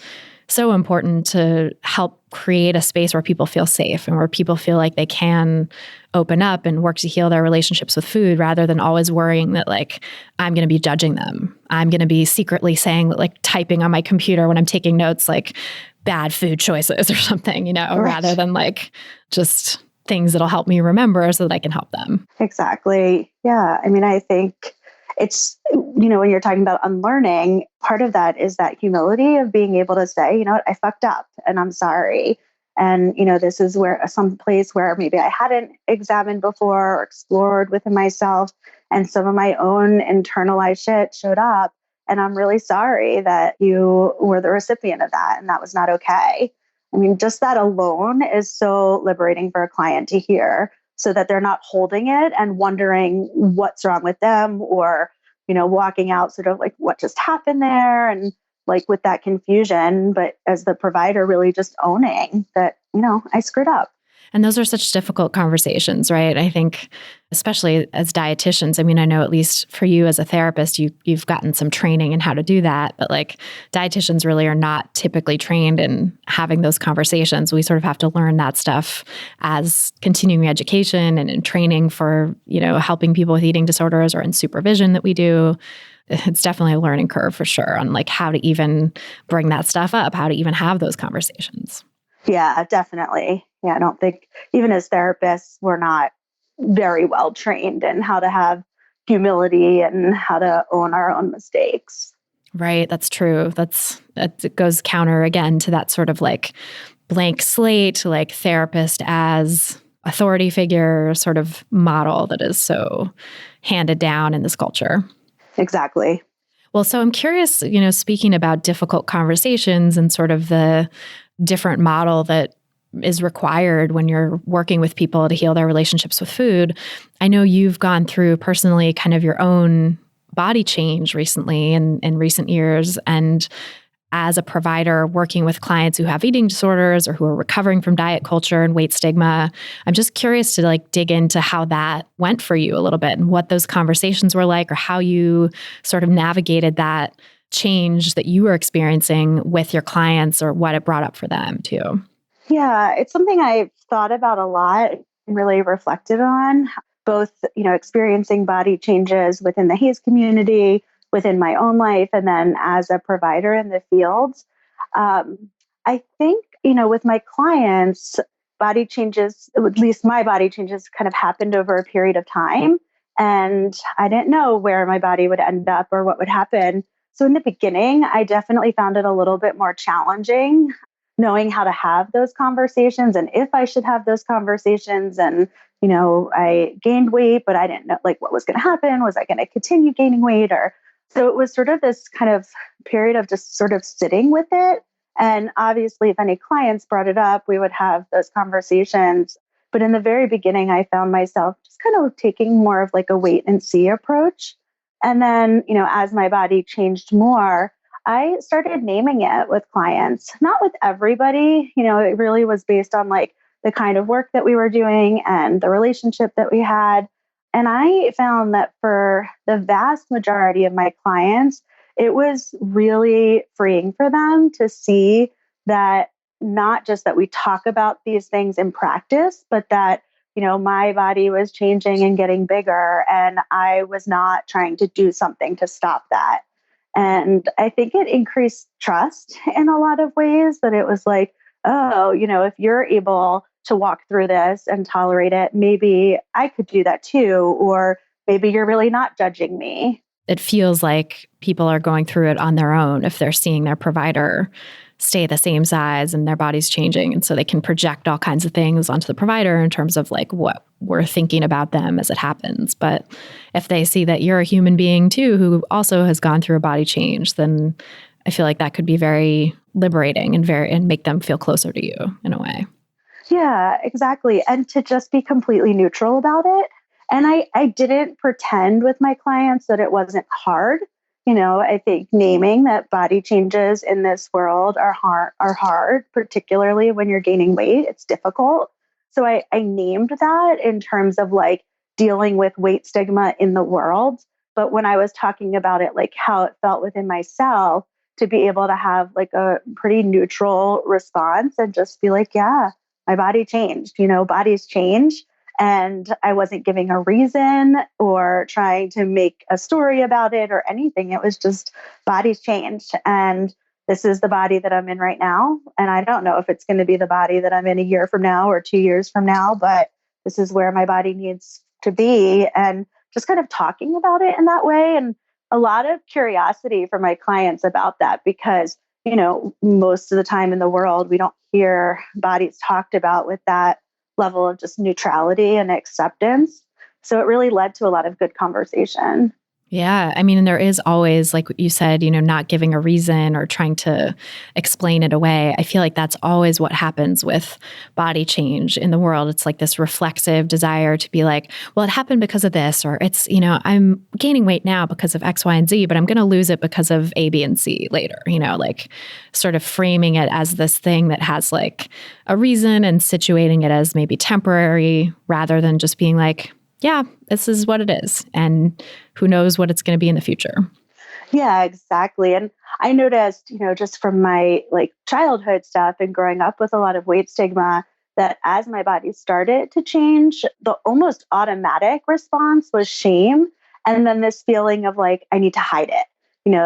so important to help create a space where people feel safe and where people feel like they can open up and work to heal their relationships with food rather than always worrying that like, I'm going to be judging them. I'm going to be secretly saying that like typing on my computer when I'm taking notes, like bad food choices or something, Right. rather than like just things that'll help me remember so that I can help them. Exactly. Yeah. I mean, I think it's, when you're talking about unlearning, part of that is that humility of being able to say, you know what, I fucked up and I'm sorry. And, this is some place where maybe I hadn't examined before or explored within myself. And some of my own internalized shit showed up. And I'm really sorry that you were the recipient of that. And that was not okay. I mean, just that alone is so liberating for a client to hear, so that they're not holding it and wondering what's wrong with them or, walking out sort of like what just happened there and like with that confusion. But as the provider, really just owning that, I screwed up. And those are such difficult conversations, right? I think, especially as dietitians, I mean, I know at least for you as a therapist, you've gotten some training in how to do that, but like dietitians really are not typically trained in having those conversations. We sort of have to learn that stuff as continuing education and in training for, helping people with eating disorders or in supervision that we do. It's definitely a learning curve for sure on like how to even bring that stuff up, how to even have those conversations. Yeah, definitely. Yeah, I don't think even as therapists, we're not very well trained in how to have humility and how to own our own mistakes. Right. That's true. It goes counter again to that sort of like blank slate, like therapist as authority figure sort of model that is so handed down in this culture. Exactly. Well, so I'm curious, speaking about difficult conversations and sort of the different model that is required when you're working with people to heal their relationships with food. I know you've gone through personally kind of your own body change recently in recent years. And as a provider working with clients who have eating disorders or who are recovering from diet culture and weight stigma, I'm just curious to like dig into how that went for you a little bit and what those conversations were like, or how you sort of navigated that change that you were experiencing with your clients, or what it brought up for them too. Yeah, it's something I've thought about a lot and really reflected on, both, experiencing body changes within the HAES community, within my own life, and then as a provider in the field. I think, with my clients, body changes, at least my body changes, kind of happened over a period of time. And I didn't know where my body would end up or what would happen. So in the beginning, I definitely found it a little bit more challenging knowing how to have those conversations and if I should have those conversations. And, I gained weight, but I didn't know like what was going to happen. Was I going to continue gaining weight? Or so it was sort of this kind of period of just sort of sitting with it. And obviously, if any clients brought it up, we would have those conversations. But in the very beginning, I found myself just kind of taking more of like a wait and see approach. And then, as my body changed more, I started naming it with clients, not with everybody. It really was based on like the kind of work that we were doing and the relationship that we had. And I found that for the vast majority of my clients, it was really freeing for them to see that not just that we talk about these things in practice, but that, my body was changing and getting bigger, and I was not trying to do something to stop that. And I think it increased trust in a lot of ways, that it was like, oh, if you're able to walk through this and tolerate it, maybe I could do that too. Or maybe you're really not judging me. It feels like people are going through it on their own if they're seeing their provider stay the same size and their body's changing. And so they can project all kinds of things onto the provider in terms of like what we're thinking about them as it happens. But if they see that you're a human being too, who also has gone through a body change, then I feel like that could be very liberating and make them feel closer to you in a way. Yeah, exactly. And to just be completely neutral about it. And I didn't pretend with my clients that it wasn't hard. I think naming that body changes in this world are hard, particularly when you're gaining weight. It's difficult. So I named that in terms of like dealing with weight stigma in the world. But when I was talking about it, like how it felt within myself, to be able to have like a pretty neutral response and just be like, yeah, my body changed, bodies change. And I wasn't giving a reason or trying to make a story about it or anything. It was just bodies changed. And this is the body that I'm in right now. And I don't know if it's going to be the body that I'm in a year from now or 2 years from now, but this is where my body needs to be. And just kind of talking about it in that way. And a lot of curiosity for my clients about that, because, most of the time in the world, we don't hear bodies talked about with that level of just neutrality and acceptance. So it really led to a lot of good conversation. Yeah. I mean, and there is always, like you said, not giving a reason or trying to explain it away. I feel like that's always what happens with body change in the world. It's like this reflexive desire to be like, well, it happened because of this, or it's, I'm gaining weight now because of X, Y, and Z, but I'm going to lose it because of A, B, and C later, like sort of framing it as this thing that has like a reason and situating it as maybe temporary rather than just being like, yeah, this is what it is. And who knows what it's going to be in the future. Yeah, exactly. And I noticed, just from my like childhood stuff and growing up with a lot of weight stigma, that as my body started to change, the almost automatic response was shame. And then this feeling of like, I need to hide it,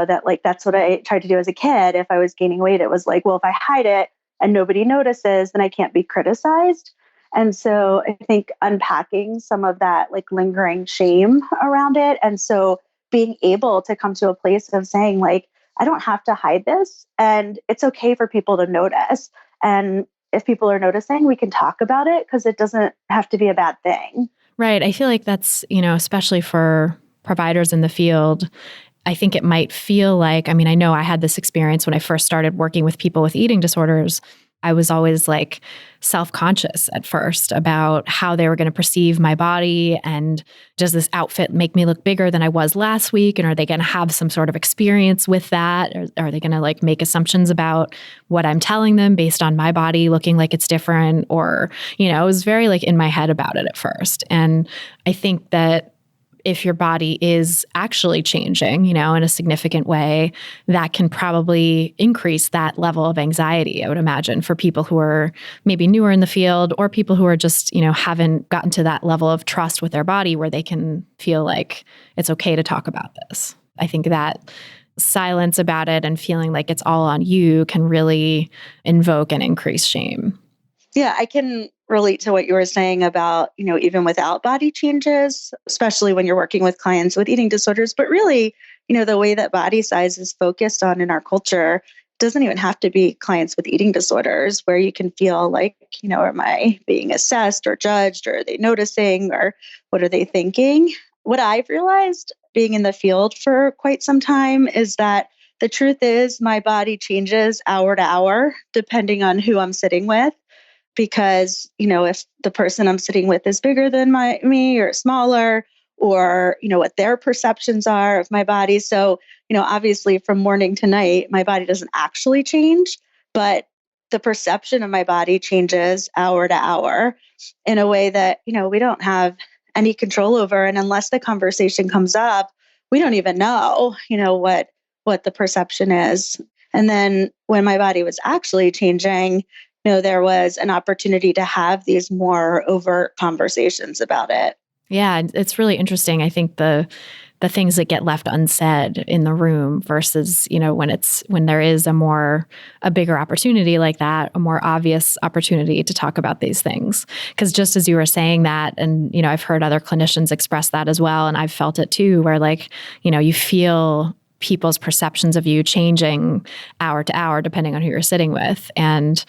that like, that's what I tried to do as a kid. If I was gaining weight, it was like, well, if I hide it, and nobody notices, then I can't be criticized. And so I think unpacking some of that like lingering shame around it. And so being able to come to a place of saying, like, I don't have to hide this, and it's okay for people to notice. And if people are noticing, we can talk about it because it doesn't have to be a bad thing. Right. I feel like that's, especially for providers in the field, I think it might feel like, I know I had this experience when I first started working with people with eating disorders. I was always like self-conscious at first about how they were going to perceive my body, and does this outfit make me look bigger than I was last week? And are they going to have some sort of experience with that? Or are they going to like make assumptions about what I'm telling them based on my body looking like it's different? Or, I was very like in my head about it at first. And I think that if your body is actually changing, in a significant way, that can probably increase that level of anxiety, I would imagine, for people who are maybe newer in the field, or people who are just, haven't gotten to that level of trust with their body where they can feel like it's okay to talk about this. I think that silence about it and feeling like it's all on you can really invoke and increase shame. Yeah, I can relate to what you were saying about, even without body changes, especially when you're working with clients with eating disorders. But really, the way that body size is focused on in our culture doesn't even have to be clients with eating disorders, where you can feel like, am I being assessed or judged, or are they noticing, or what are they thinking? What I've realized being in the field for quite some time is that the truth is my body changes hour to hour, depending on who I'm sitting with. Because, if the person I'm sitting with is bigger than me or smaller, or, what their perceptions are of my body. So, obviously from morning to night, my body doesn't actually change, but the perception of my body changes hour to hour in a way that, we don't have any control over. And unless the conversation comes up, we don't even know, what the perception is. And then when my body was actually changing, there was an opportunity to have these more overt conversations about it. Yeah, it's really interesting. I think the things that get left unsaid in the room versus, when there is a bigger opportunity like that, a more obvious opportunity to talk about these things. Because just as you were saying that, and, I've heard other clinicians express that as well, and I've felt it too, where like, you feel people's perceptions of you changing hour to hour, depending on who you're sitting with. And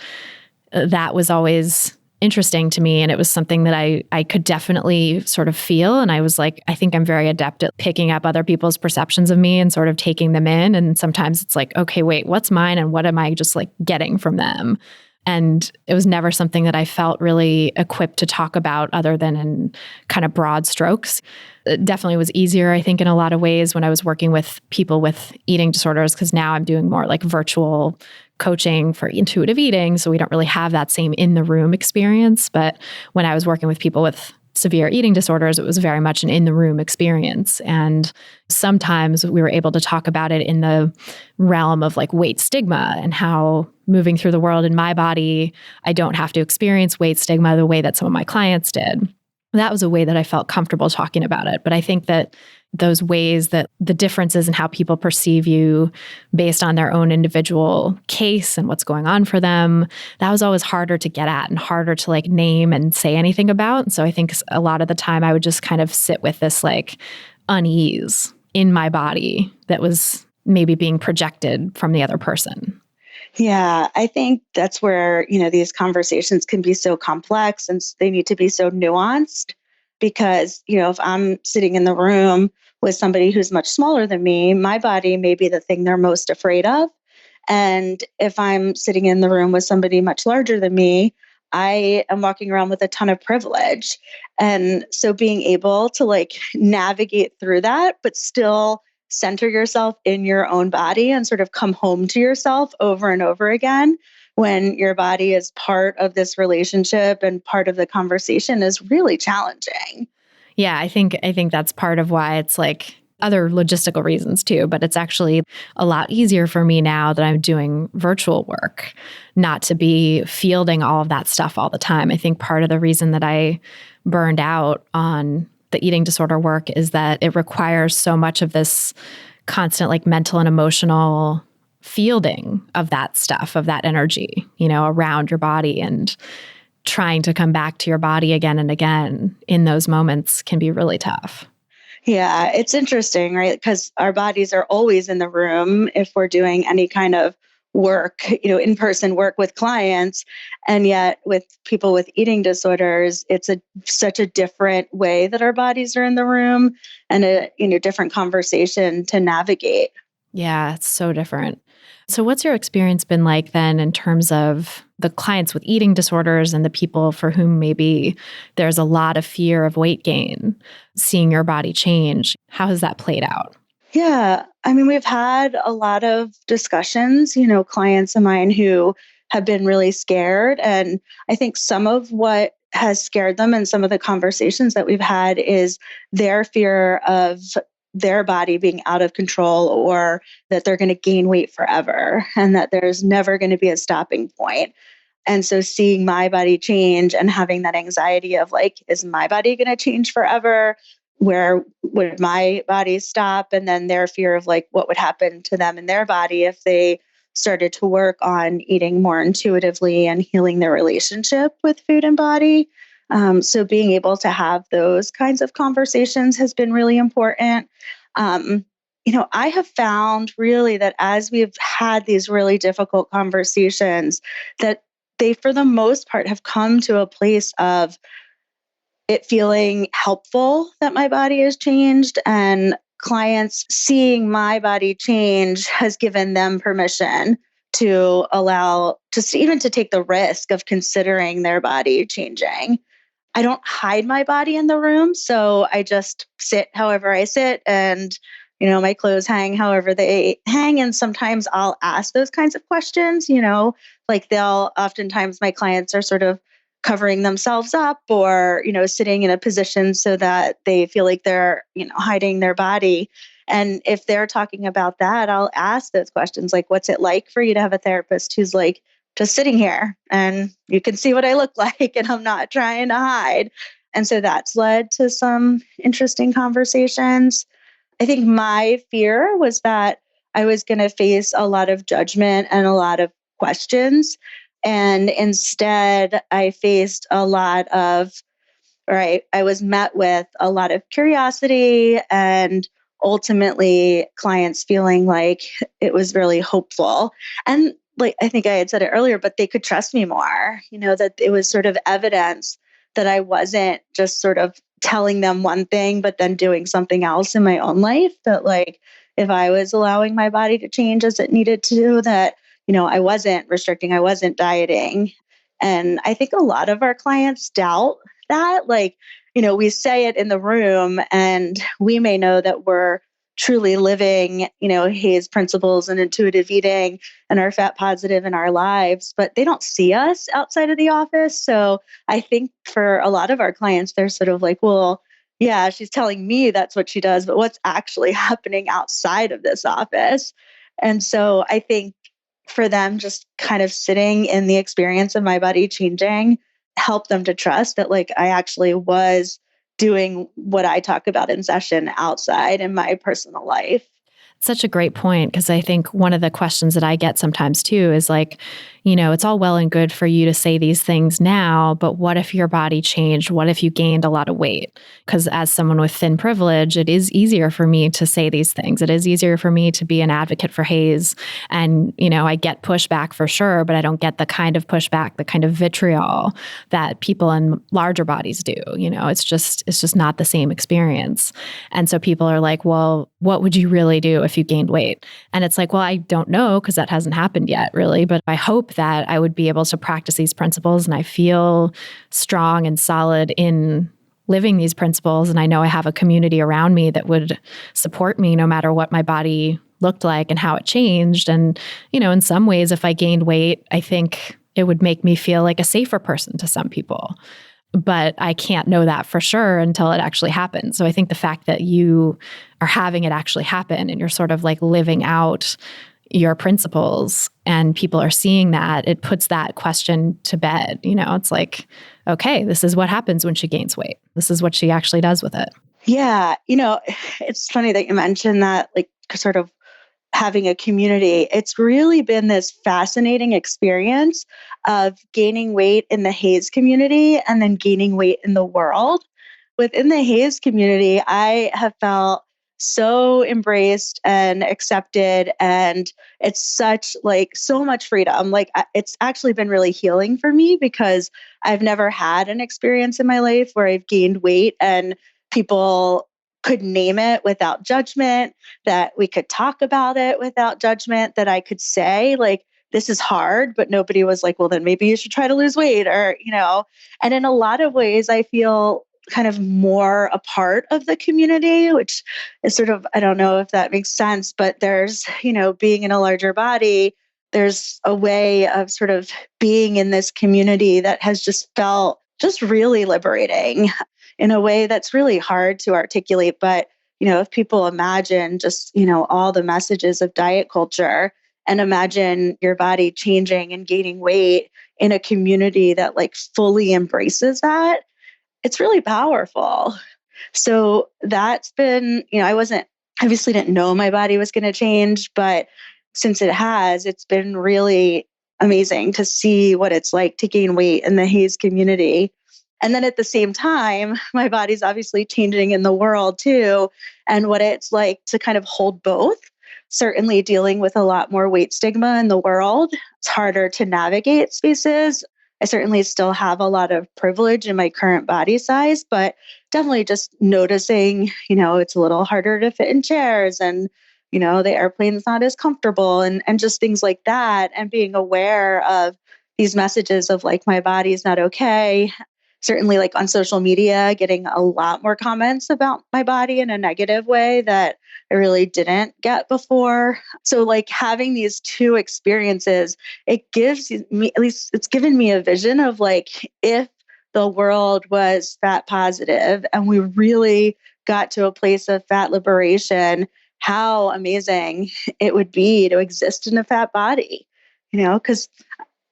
that was always interesting to me. And it was something that I could definitely sort of feel. And I was like, I think I'm very adept at picking up other people's perceptions of me and sort of taking them in. And sometimes it's like, okay, wait, what's mine? And what am I just like getting from them? And it was never something that I felt really equipped to talk about other than in kind of broad strokes. It definitely was easier, I think, in a lot of ways when I was working with people with eating disorders, because now I'm doing more like virtual coaching for intuitive eating. So we don't really have that same in the room experience. But when I was working with people with severe eating disorders, it was very much an in the room experience. And sometimes we were able to talk about it in the realm of like weight stigma, and how moving through the world in my body, I don't have to experience weight stigma the way that some of my clients did. That was a way that I felt comfortable talking about it. But I think that those ways, that the differences in how people perceive you based on their own individual case and what's going on for them, that was always harder to get at and harder to like name and say anything about. And so I think a lot of the time I would just kind of sit with this like unease in my body that was maybe being projected from the other person. Yeah, I think that's where, these conversations can be so complex, and they need to be so nuanced, because, if I'm sitting in the room with somebody who's much smaller than me, my body may be the thing they're most afraid of. And if I'm sitting in the room with somebody much larger than me, I am walking around with a ton of privilege. And so being able to like navigate through that, but still center yourself in your own body and sort of come home to yourself over and over again when your body is part of this relationship and part of the conversation is really challenging. Yeah, I think that's part of why it's like other logistical reasons too, but it's actually a lot easier for me now that I'm doing virtual work, not to be fielding all of that stuff all the time. I think part of the reason that I burned out on the eating disorder work is that it requires so much of this constant like mental and emotional fielding of that stuff, of that energy, you know, around your body, and trying to come back to your body again and again in those moments can be really tough. Yeah, it's interesting, right? Because our bodies are always in the room if we're doing any kind of work, in-person work with clients. And yet with people with eating disorders, it's such a different way that our bodies are in the room, and a, different conversation to navigate. Yeah, it's so different. So what's your experience been like then in terms of the clients with eating disorders and the people for whom maybe there's a lot of fear of weight gain, seeing your body change? How has that played out? Yeah, I mean, we've had a lot of discussions, clients of mine who have been really scared. And I think some of what has scared them and some of the conversations that we've had is their fear of their body being out of control, or that they're going to gain weight forever and that there's never going to be a stopping point. And so seeing my body change and having that anxiety of like, is my body going to change forever? Where would my body stop? And then their fear of like, what would happen to them in their body if they started to work on eating more intuitively and healing their relationship with food and body. So being able to have those kinds of conversations has been really important. I have found really that as we've had these really difficult conversations, that they, for the most part, have come to a place of it feeling helpful that my body has changed, and clients seeing my body change has given them permission to allow, just even to take the risk of considering their body changing. I don't hide my body in the room, so I just sit however I sit, and my clothes hang however they hang. And sometimes I'll ask those kinds of questions, like oftentimes my clients are sort of covering themselves up, or, sitting in a position so that they feel like they're, hiding their body. And if they're talking about that, I'll ask those questions, like, what's it like for you to have a therapist who's like, just sitting here and you can see what I look like and I'm not trying to hide. And so that's led to some interesting conversations. I think my fear was that I was going to face a lot of judgment and a lot of questions. And instead, I faced a lot of, I was met with a lot of curiosity, and ultimately clients feeling like it was really hopeful. And like, I think I had said it earlier, but they could trust me more, that it was sort of evidence that I wasn't just sort of telling them one thing, but then doing something else in my own life. That like, if I was allowing my body to change as it needed to, that, I wasn't restricting, I wasn't dieting. And I think a lot of our clients doubt that. Like, we say it in the room and we may know that we're truly living, HAES principles and intuitive eating and our fat positive in our lives, but they don't see us outside of the office. So I think for a lot of our clients, they're sort of like, well, yeah, she's telling me that's what she does, but what's actually happening outside of this office? And so I think for them, just kind of sitting in the experience of my body changing, help them to trust that like I actually was doing what I talk about in session outside in my personal life. Such a great point, because I think one of the questions that I get sometimes too is like, it's all well and good for you to say these things now, but what if your body changed? What if you gained a lot of weight? Because as someone with thin privilege, it is easier for me to say these things. It is easier for me to be an advocate for HAES. And, I get pushback for sure, but I don't get the kind of pushback, the kind of vitriol that people in larger bodies do. It's just not the same experience. And so people are like, well, what would you really do if you gained weight? And it's like, well, I don't know, because that hasn't happened yet, really. But I hope that I would be able to practice these principles, and I feel strong and solid in living these principles. And I know I have a community around me that would support me no matter what my body looked like and how it changed. And, in some ways, if I gained weight, I think it would make me feel like a safer person to some people. But I can't know that for sure until it actually happens. So I think the fact that you are having it actually happen and you're sort of like living out your principles and people are seeing that, it puts that question to bed. It's like, okay, this is what happens when she gains weight. This is what she actually does with it. Yeah. It's funny that you mentioned that, like, sort of having a community, it's really been this fascinating experience of gaining weight in the HAES community and then gaining weight in the world. Within the HAES community, I have felt so embraced and accepted, and it's such like so much freedom. Like it's actually been really healing for me because I've never had an experience in my life where I've gained weight and people could name it without judgment, that we could talk about it without judgment, that I could say like, this is hard, but nobody was like, well, then maybe you should try to lose weight or. And in a lot of ways, I feel kind of more a part of the community, which is sort of, I don't know if that makes sense, but there's, being in a larger body, there's a way of sort of being in this community that has just felt just really liberating in a way that's really hard to articulate. But, if people imagine just, all the messages of diet culture and imagine your body changing and gaining weight in a community that like fully embraces that, it's really powerful. So that's been, I obviously didn't know my body was going to change, but since it has, it's been really amazing to see what it's like to gain weight in the HAES community. And then at the same time, my body's obviously changing in the world too, and what it's like to kind of hold both. Certainly dealing with a lot more weight stigma in the world. It's harder to navigate spaces. I certainly still have a lot of privilege in my current body size, but definitely just noticing, it's a little harder to fit in chairs and, the airplane's not as comfortable and just things like that. And being aware of these messages of like, my body's not okay. Certainly like on social media, getting a lot more comments about my body in a negative way that I really didn't get before. So like having these two experiences, it gives me, at least it's given me a vision of like, if the world was fat positive and we really got to a place of fat liberation, how amazing it would be to exist in a fat body, because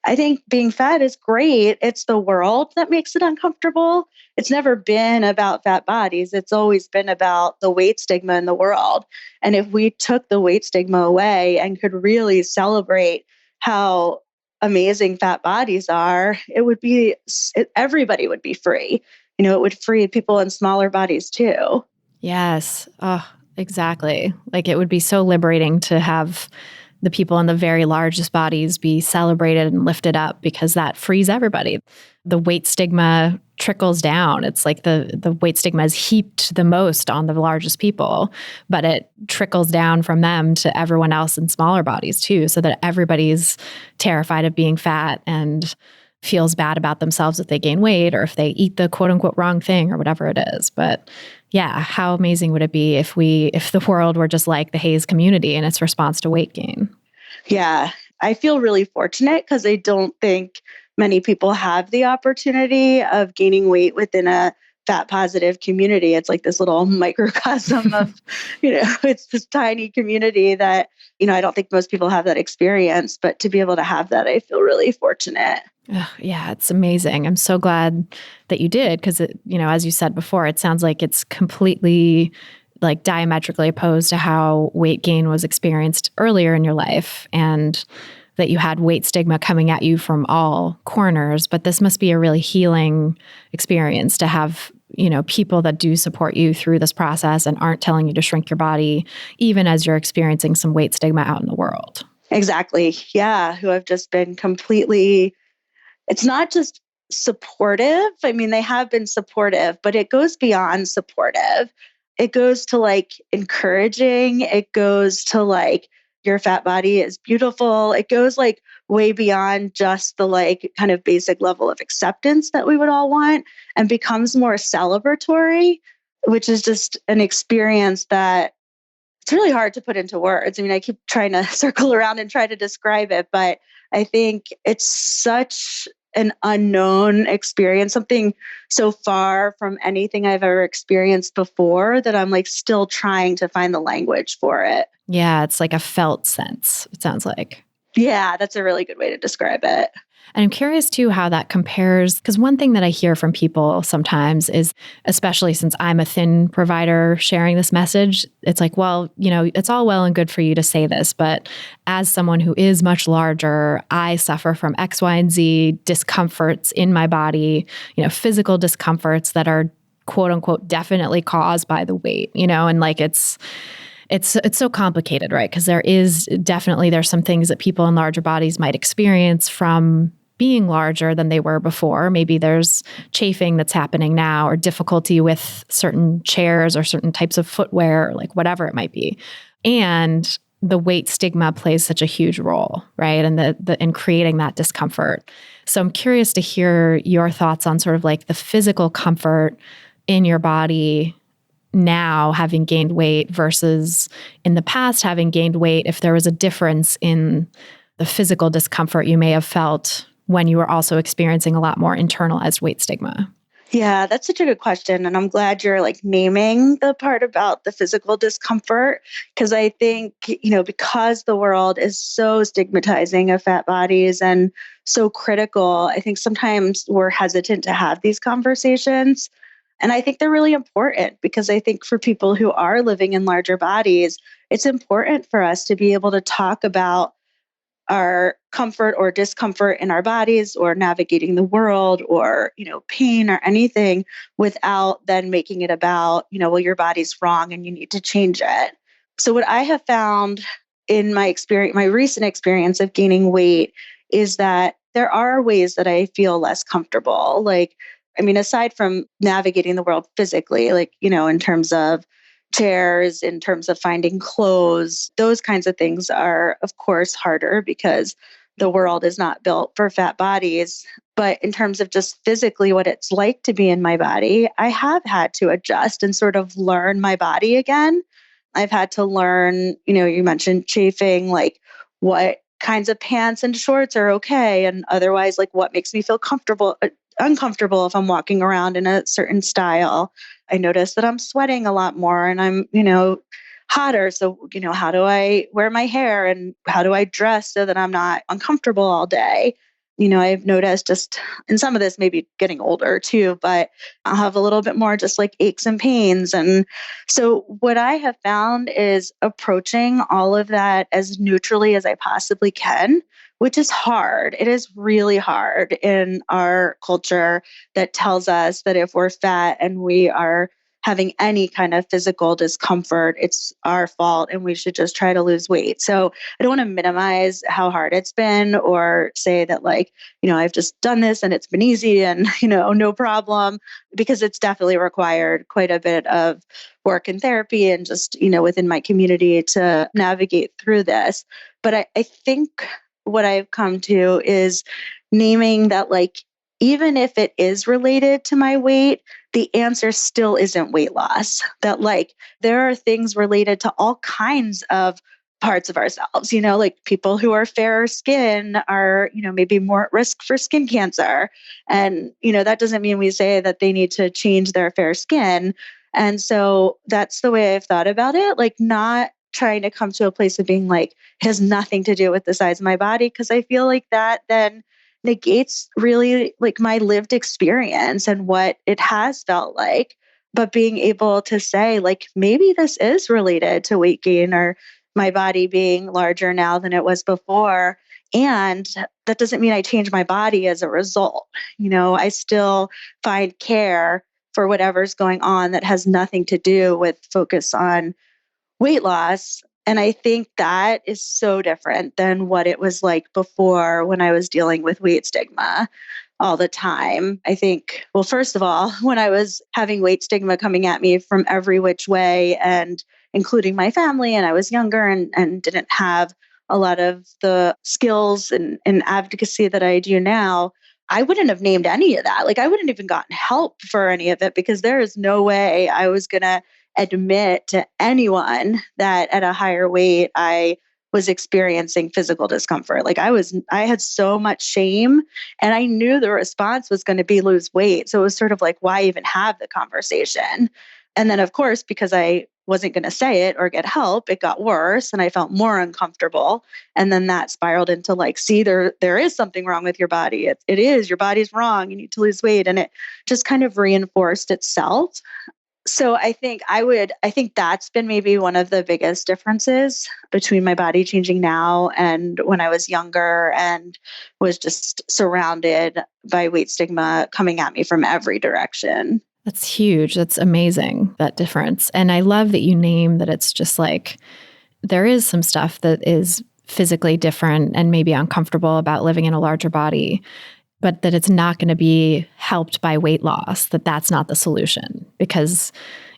I think being fat is great. It's the world that makes it uncomfortable. It's never been about fat bodies. It's always been about the weight stigma in the world. And if we took the weight stigma away and could really celebrate how amazing fat bodies are, everybody would be free. It would free people in smaller bodies too. Yes. Oh, exactly. Like it would be so liberating to have the people in the very largest bodies be celebrated and lifted up because that frees everybody. The weight stigma trickles down. It's like the weight stigma is heaped the most on the largest people, but it trickles down from them to everyone else in smaller bodies too, so that everybody's terrified of being fat and feels bad about themselves if they gain weight or if they eat the quote unquote wrong thing or whatever it is. But yeah, how amazing would it be if the world were just like the HAES community in its response to weight gain? Yeah, I feel really fortunate because I don't think many people have the opportunity of gaining weight within a fat positive community. It's like this little microcosm of, it's this tiny community that, I don't think most people have that experience, but to be able to have that, I feel really fortunate. Yeah, it's amazing. I'm so glad that you did because, as you said before, it sounds like it's completely like diametrically opposed to how weight gain was experienced earlier in your life and that you had weight stigma coming at you from all corners. But this must be a really healing experience to have, people that do support you through this process and aren't telling you to shrink your body, even as you're experiencing some weight stigma out in the world. Exactly. Yeah. Who have just been completely, it's not just supportive. I mean, they have been supportive, but it goes beyond supportive. It goes to like encouraging. It goes to like, your fat body is beautiful. It goes like way beyond just the like kind of basic level of acceptance that we would all want and becomes more celebratory, which is just an experience that it's really hard to put into words. I mean, I keep trying to circle around and try to describe it, but I think it's such an unknown experience, something so far from anything I've ever experienced before that I'm like still trying to find the language for it. Yeah, it's like a felt sense, it sounds like. Yeah, that's a really good way to describe it. And I'm curious too how that compares, because one thing that I hear from people sometimes is, especially since I'm a thin provider sharing this message, it's like, well, it's all well and good for you to say this, but as someone who is much larger, I suffer from X, Y, and Z discomforts in my body, physical discomforts that are quote unquote definitely caused by the weight, and like it's so complicated, right? Because there's some things that people in larger bodies might experience from being larger than they were before. Maybe there's chafing that's happening now, or difficulty with certain chairs or certain types of footwear, or like whatever it might be. And the weight stigma plays such a huge role, right? And in creating that discomfort. So I'm curious to hear your thoughts on sort of like the physical comfort in your body now, having gained weight, versus in the past having gained weight, if there was a difference in the physical discomfort you may have felt when you were also experiencing a lot more internalized weight stigma. Yeah, that's such a good question. And I'm glad you're like naming the part about the physical discomfort, because I think, because the world is so stigmatizing of fat bodies and so critical, I think sometimes we're hesitant to have these conversations. And I think they're really important, because I think for people who are living in larger bodies, it's important for us to be able to talk about our comfort or discomfort in our bodies, or navigating the world, or, pain or anything, without then making it about, well, your body's wrong and you need to change it. So what I have found in my experience, my recent experience of gaining weight, is that there are ways that I feel less comfortable. Aside from navigating the world physically, in terms of chairs, in terms of finding clothes, those kinds of things are, of course, harder because the world is not built for fat bodies. But in terms of just physically what it's like to be in my body, I have had to adjust and sort of learn my body again. I've had to learn, you mentioned chafing, like what kinds of pants and shorts are okay, and otherwise, like what makes me feel uncomfortable if I'm walking around in a certain style. I notice that I'm sweating a lot more and I'm, hotter. So, how do I wear my hair and how do I dress so that I'm not uncomfortable all day? I've noticed just, and some of this may be getting older too, but I'll have a little bit more just like aches and pains. And so what I have found is approaching all of that as neutrally as I possibly can, which is hard. It is really hard in our culture that tells us that if we're fat and we are having any kind of physical discomfort, it's our fault and we should just try to lose weight. So I don't want to minimize how hard it's been, or say that I've just done this and it's been easy and, no problem, because it's definitely required quite a bit of work and therapy and just, within my community to navigate through this. But I think what I've come to is naming that, even if it is related to my weight, the answer still isn't weight loss. That there are things related to all kinds of parts of ourselves, people who are fairer skin are, maybe more at risk for skin cancer. And, that doesn't mean we say that they need to change their fair skin. And so that's the way I've thought about it, not trying to come to a place of being it has nothing to do with the size of my body, because I feel like that then negates really my lived experience and what it has felt like. But being able to say maybe this is related to weight gain or my body being larger now than it was before. And that doesn't mean I change my body as a result. I still find care for whatever's going on that has nothing to do with focus on weight loss. And I think that is so different than what it was like before, when I was dealing with weight stigma all the time. I think, well, first of all, when I was having weight stigma coming at me from every which way, and including my family, and I was younger and didn't have a lot of the skills and advocacy that I do now, I wouldn't have named any of that. I wouldn't even gotten help for any of it, because there is no way I was going to admit to anyone that at a higher weight, I was experiencing physical discomfort. I had so much shame, and I knew the response was going to be lose weight. So it was sort of why even have the conversation? And then, of course, because I wasn't going to say it or get help, it got worse and I felt more uncomfortable. And then that spiraled into like, see, there is something wrong with your body. It is, your body's wrong. You need to lose weight. And it just kind of reinforced itself. So I think that's been maybe one of the biggest differences between my body changing now and when I was younger and was just surrounded by weight stigma coming at me from every direction. That's huge. That's amazing, that difference. And I love that you name that it's just like, there is some stuff that is physically different and maybe uncomfortable about living in a larger body, but that it's not going to be helped by weight loss, that's not the solution. Because,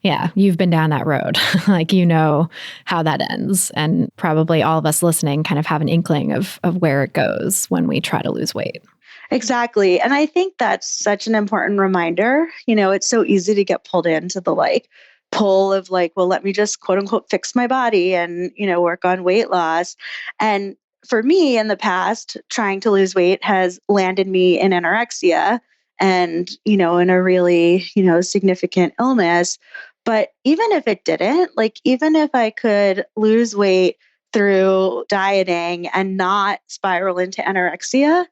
yeah, you've been down that road. Like, you know how that ends. And probably all of us listening kind of have an inkling of where it goes when we try to lose weight. Exactly. And I think that's such an important reminder. It's so easy to get pulled into the like pull of like, well, let me just quote unquote fix my body and, work on weight loss. And for me in the past, trying to lose weight has landed me in anorexia and, in a really, significant illness. But even if it didn't, like, even if I could lose weight through dieting and not spiral into anorexia,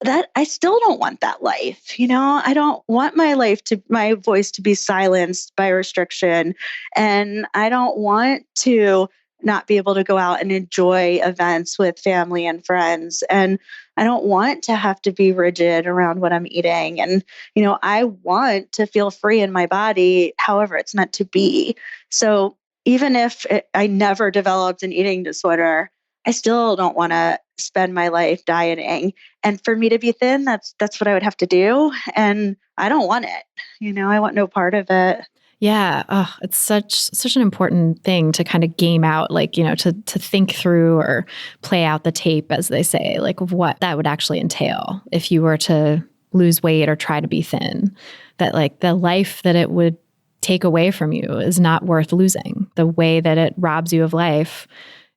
that I still don't want that life. I don't want my voice to be silenced by restriction. And I don't want to not be able to go out and enjoy events with family and friends. And I don't want to have to be rigid around what I'm eating. And, I want to feel free in my body, however it's meant to be. So even if I never developed an eating disorder, I still don't want to spend my life dieting. And for me to be thin, that's what I would have to do. And I don't want it. I want no part of it. Yeah. Oh, it's such an important thing to kind of game out, like, to think through or play out the tape, as they say, like what that would actually entail if you were to lose weight or try to be thin, that like the life that it would take away from you is not worth losing. The way that it robs you of life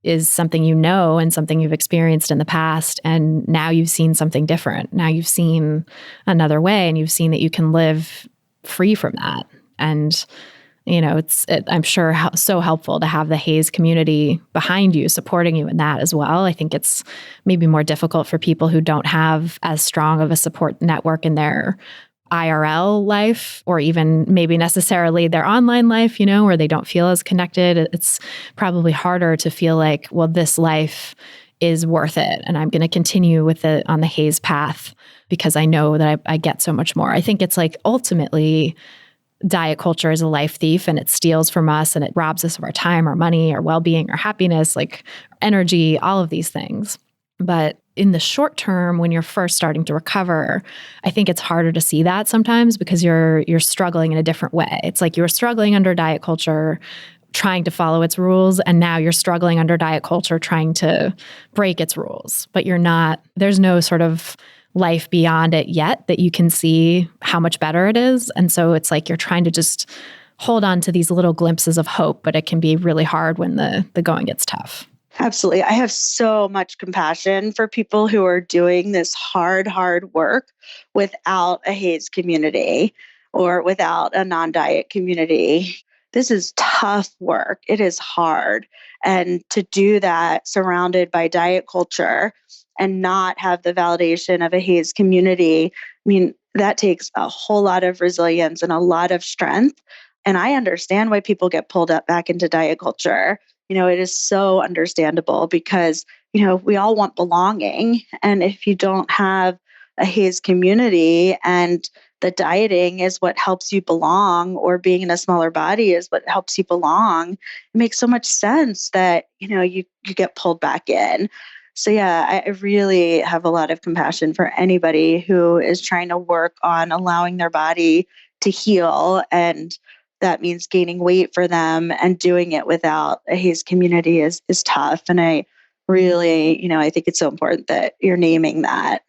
is something and something you've experienced in the past. And now you've seen something different. Now you've seen another way and you've seen that you can live free from that. And, I'm sure so helpful to have the HAES community behind you, supporting you in that as well. I think it's maybe more difficult for people who don't have as strong of a support network in their IRL life, or even maybe necessarily their online life, where they don't feel as connected. It's probably harder to feel like, well, this life is worth it. And I'm going to continue on the HAES path because I know that I get so much more. I think it's like ultimately diet culture is a life thief and it steals from us and it robs us of our time, our money, our well-being, our happiness, like energy, all of these things. But in the short term, when you're first starting to recover, I think it's harder to see that sometimes because you're struggling in a different way. It's like you're struggling under diet culture, trying to follow its rules, and now you're struggling under diet culture, trying to break its rules. But there's no sort of life beyond it yet that you can see how much better it is. And so it's like you're trying to just hold on to these little glimpses of hope, but it can be really hard when the going gets tough. Absolutely. I have so much compassion for people who are doing this hard work without a HAES community or without a non-diet community. This is tough work. It is hard. And to do that surrounded by diet culture and not have the validation of a HAES community, that takes a whole lot of resilience and a lot of strength. And I understand why people get pulled up back into diet culture. It is so understandable because, we all want belonging. And if you don't have a HAES community and the dieting is what helps you belong, or being in a smaller body is what helps you belong, it makes so much sense that, you get pulled back in. So yeah, I really have a lot of compassion for anybody who is trying to work on allowing their body to heal. And that means gaining weight for them, and doing it without a HAES community is tough. And I really, I think it's so important that you're naming that.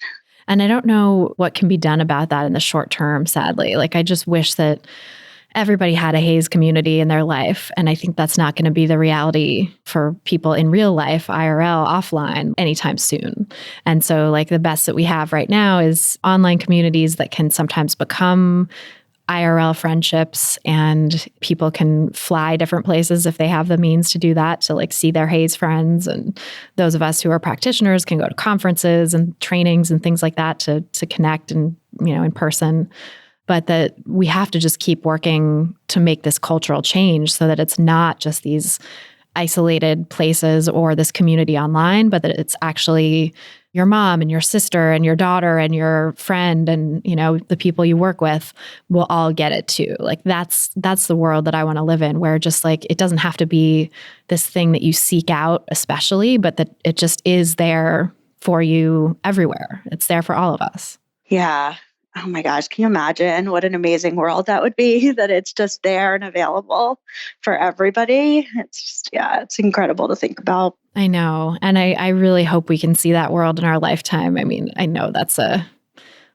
And I don't know what can be done about that in the short term, sadly. Like, I just wish that everybody had a HAES community in their life. And I think that's not going to be the reality for people in real life, IRL, offline, anytime soon. And so like the best that we have right now is online communities that can sometimes become IRL friendships, and people can fly different places if they have the means to do that, to like see their HAES friends. And those of us who are practitioners can go to conferences and trainings and things like that to connect and, in person. But that we have to just keep working to make this cultural change so that it's not just these isolated places or this community online, but that it's actually your mom and your sister and your daughter and your friend and, the people you work with will all get it too. Like that's the world that I want to live in, where just like, it doesn't have to be this thing that you seek out especially, but that it just is there for you everywhere. It's there for all of us. Yeah. Oh my gosh. Can you imagine what an amazing world that would be, that it's just there and available for everybody? It's just, it's incredible to think about. I know. And I really hope we can see that world in our lifetime. I mean, I know that's a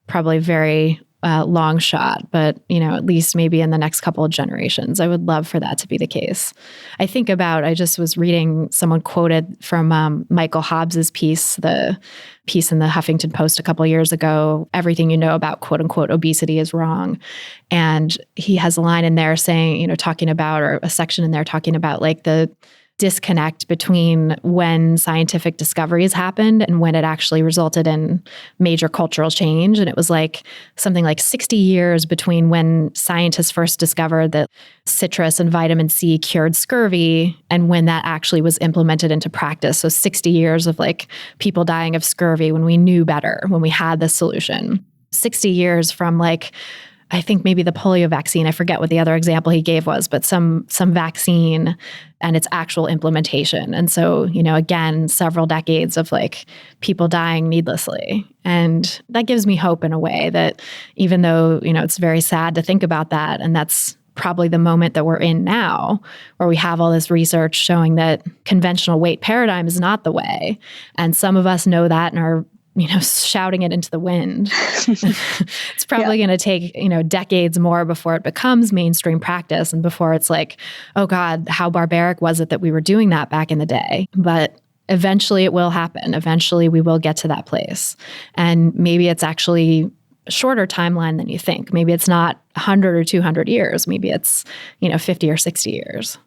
probably very long shot, but, at least maybe in the next couple of generations, I would love for that to be the case. I just was reading, someone quoted from Michael Hobbs's piece, the piece in the Huffington Post a couple of years ago, everything you know about quote unquote obesity is wrong. And he has a line in there saying, talking about, or a section in there talking about like the disconnect between when scientific discoveries happened and when it actually resulted in major cultural change. And it was like something like 60 years between when scientists first discovered that citrus and vitamin C cured scurvy and when that actually was implemented into practice. So 60 years of like people dying of scurvy when we knew better, when we had the solution. 60 years from like, I think maybe the polio vaccine, I forget what the other example he gave was, but some vaccine and its actual implementation. And so, again, several decades of like people dying needlessly. And that gives me hope in a way that even though, it's very sad to think about that, and that's probably the moment that we're in now, where we have all this research showing that conventional weight paradigm is not the way. And some of us know that and are shouting it into the wind. It's probably going to take, decades more before it becomes mainstream practice and before it's like, oh God, how barbaric was it that we were doing that back in the day? But eventually it will happen. Eventually we will get to that place. And maybe it's actually a shorter timeline than you think. Maybe it's not 100 or 200 years. Maybe it's, 50 or 60 years.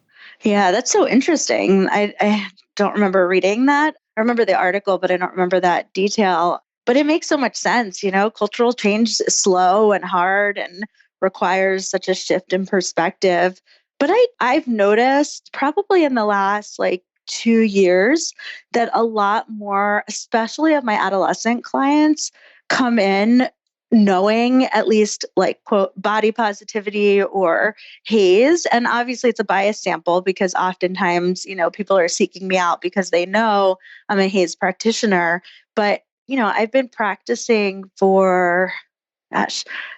Yeah, that's so interesting. I don't remember reading that. I remember the article, but I don't remember that detail. But it makes so much sense. Cultural change is slow and hard and requires such a shift in perspective. But I've noticed probably in the last 2 years that a lot more, especially of my adolescent clients, come in knowing at least quote body positivity or HAES. And obviously it's a biased sample because oftentimes, people are seeking me out because they know I'm a HAES practitioner. But, I've been practicing for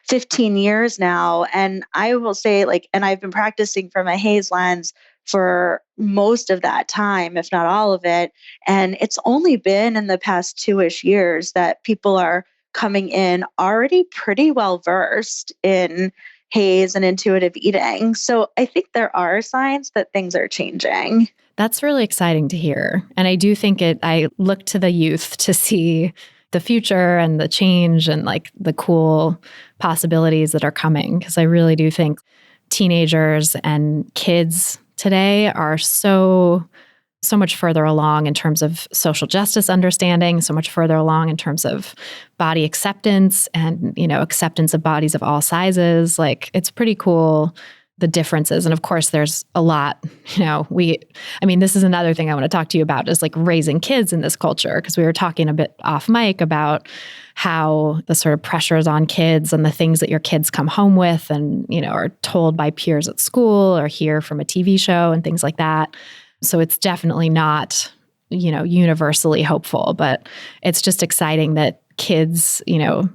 15 years now. And I will say and I've been practicing from a HAES lens for most of that time, if not all of it. And it's only been in the past 2-ish years that people are coming in already pretty well versed in HAES and intuitive eating. So I think there are signs that things are changing. That's really exciting to hear. And I do think I look to the youth to see the future and the change and the cool possibilities that are coming. Because I really do think teenagers and kids today are so much further along in terms of social justice understanding, so much further along in terms of body acceptance and, acceptance of bodies of all sizes. It's pretty cool, the differences. And of course, there's a lot, this is another thing I want to talk to you about is raising kids in this culture, because we were talking a bit off mic about how the sort of pressures on kids and the things that your kids come home with and, are told by peers at school or hear from a TV show and things like that. So it's definitely not, universally hopeful, but it's just exciting that kids,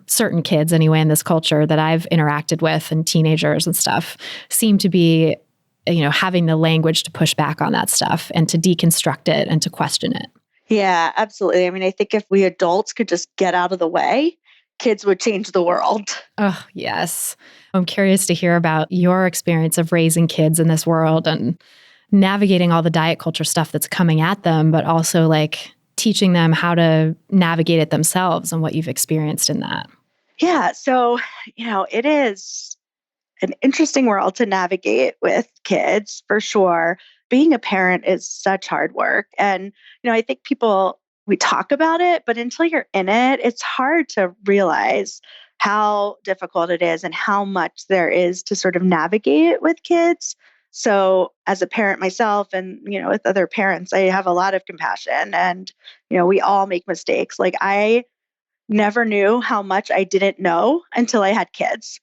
certain kids anyway in this culture that I've interacted with and teenagers and stuff seem to be, having the language to push back on that stuff and to deconstruct it and to question it. Yeah, absolutely. I think if we adults could just get out of the way, kids would change the world. Oh, yes. I'm curious to hear about your experience of raising kids in this world and navigating all the diet culture stuff that's coming at them, but also teaching them how to navigate it themselves and what you've experienced in that. Yeah. So, an interesting world to navigate with kids for sure. Being a parent is such hard work. And, I think we talk about it, but until you're in it, it's hard to realize how difficult it is and how much there is to sort of navigate with kids. So as a parent myself and, with other parents, I have a lot of compassion and, we all make mistakes. Like I never knew how much I didn't know until I had kids.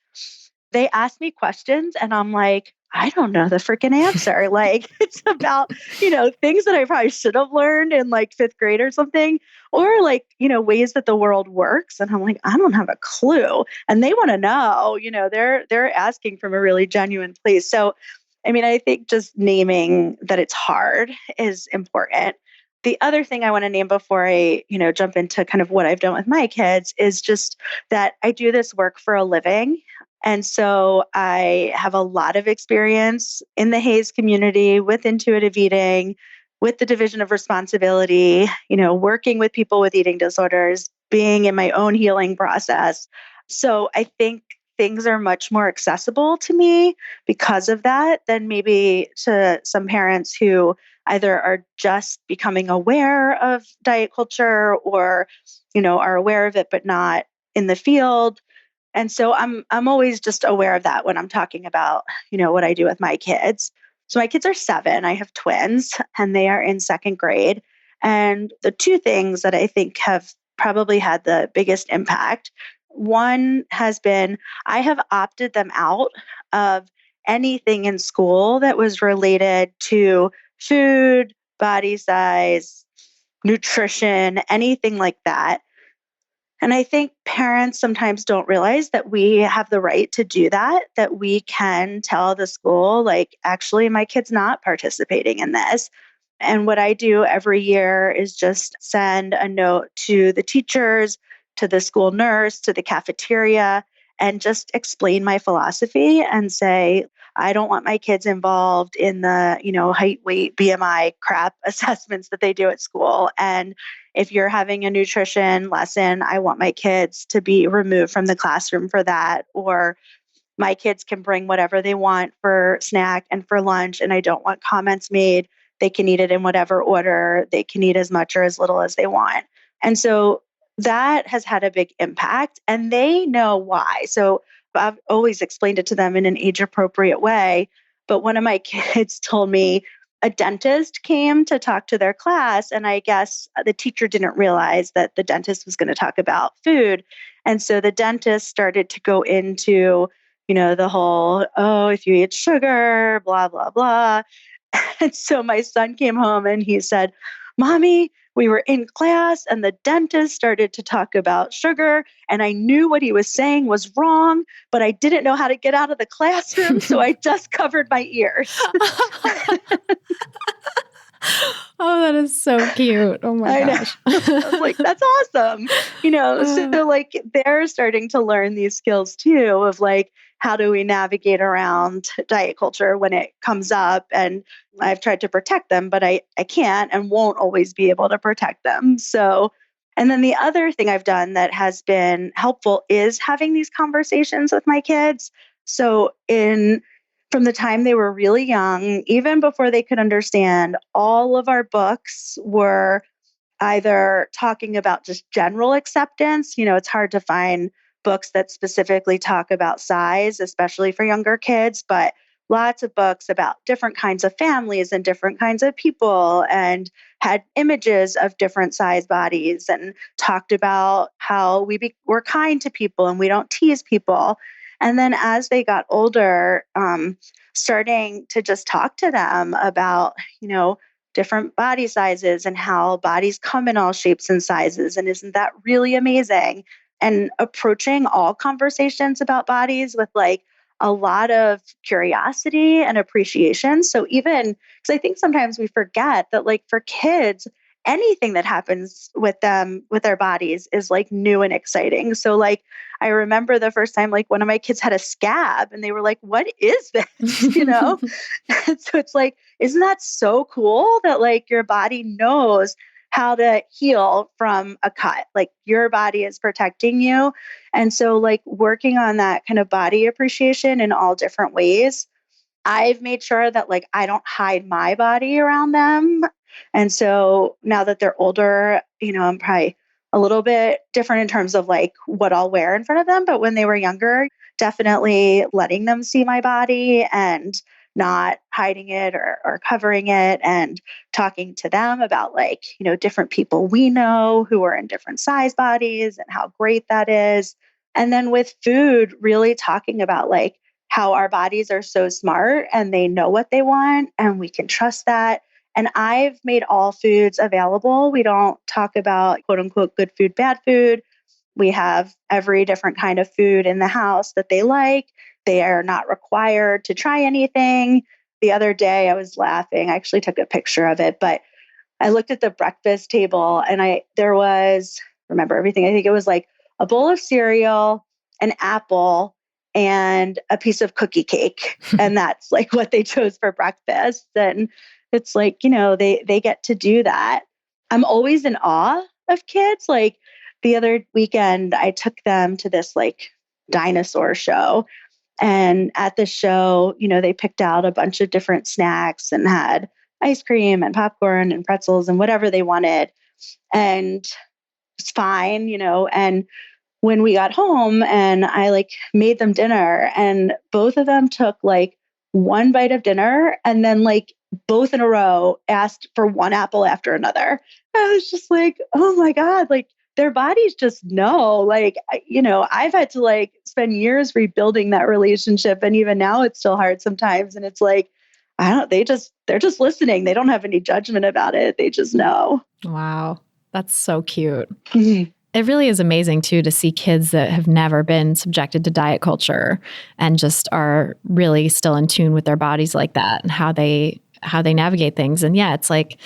They ask me questions and I'm like, I don't know the freaking answer. Like it's about, things that I probably should have learned in like fifth grade or something, or like, ways that the world works. And I'm like, I don't have a clue. And they want to know, they're asking from a really genuine place. So, I think just naming that it's hard is important. The other thing I want to name before I, jump into kind of what I've done with my kids is just that I do this work for a living. And so I have a lot of experience in the HAES community with intuitive eating, with the division of responsibility, working with people with eating disorders, being in my own healing process. So I think things are much more accessible to me because of that than maybe to some parents who either are just becoming aware of diet culture or, are aware of it, but not in the field. And so I'm always just aware of that when I'm talking about, what I do with my kids. So my kids are 7. I have twins and they are in second grade. And the two things that I think have probably had the biggest impact, one has been I have opted them out of anything in school that was related to food, body size, nutrition, anything like that. And I think parents sometimes don't realize that we have the right to do that we can tell the school, like, actually, my kid's not participating in this. And what I do every year is just send a note to the teachers, to the school nurse, to the cafeteria, and just explain my philosophy and say, I don't want my kids involved in the, height, weight, BMI crap assessments that they do at school. And if you're having a nutrition lesson, I want my kids to be removed from the classroom for that. Or my kids can bring whatever they want for snack and for lunch, and I don't want comments made. They can eat it in whatever order. They can eat as much or as little as they want. And so that has had a big impact, and they know why. So I've always explained it to them in an age-appropriate way. But one of my kids told me a dentist came to talk to their class, and I guess the teacher didn't realize that the dentist was going to talk about food. And so the dentist started to go into, the whole, if you eat sugar, blah, blah, blah. And so my son came home and he said, Mommy, we were in class and the dentist started to talk about sugar and I knew what he was saying was wrong, but I didn't know how to get out of the classroom. So I just covered my ears. Oh, that is so cute. Oh my gosh. I was like, that's awesome. So like they're starting to learn these skills too of like, how do we navigate around diet culture when it comes up? And I've tried to protect them, but I can't and won't always be able to protect them. So, and then the other thing I've done that has been helpful is having these conversations with my kids. So from the time they were really young, even before they could understand, all of our books were either talking about just general acceptance. It's hard to find books that specifically talk about size, especially for younger kids, but lots of books about different kinds of families and different kinds of people, and had images of different size bodies and talked about how we're kind to people and we don't tease people. And then as they got older, starting to just talk to them about, different body sizes and how bodies come in all shapes and sizes. And isn't that really amazing? And approaching all conversations about bodies with like a lot of curiosity and appreciation. So even, because I think sometimes we forget that like for kids, anything that happens with them, with their bodies is like new and exciting. So like, I remember the first time, like one of my kids had a scab and they were like, what is this? And so it's like, isn't that so cool that like your body knows how to heal from a cut. Like your body is protecting you. And so, like, working on that kind of body appreciation in all different ways, I've made sure that like I don't hide my body around them. And so now that they're older, I'm probably a little bit different in terms of like what I'll wear in front of them. But when they were younger, definitely letting them see my body and not hiding it or covering it, and talking to them about like, different people we know who are in different size bodies and how great that is. And then with food, really talking about like how our bodies are so smart and they know what they want and we can trust that. And I've made all foods available. We don't talk about quote unquote good food, bad food. We have every different kind of food in the house that they like. They are not required to try anything. The other day I was laughing. I actually took a picture of it, but I looked at the breakfast table and there was, remember everything. I think it was like a bowl of cereal, an apple, and a piece of cookie cake. And that's like what they chose for breakfast. And it's like, they get to do that. I'm always in awe of kids. Like the other weekend, I took them to this like dinosaur show. And at the show, they picked out a bunch of different snacks and had ice cream and popcorn and pretzels and whatever they wanted. And it's fine, and when we got home and I like made them dinner, and both of them took like one bite of dinner and then like both in a row asked for one apple after another. I was just like, oh my God, like their bodies just know. Like, I've had to like spend years rebuilding that relationship. And even now it's still hard sometimes. And it's like, they're just listening. They don't have any judgment about it. They just know. Wow. That's so cute. Mhm. It really is amazing too to see kids that have never been subjected to diet culture and just are really still in tune with their bodies like that and how they navigate things. And yeah, it's like,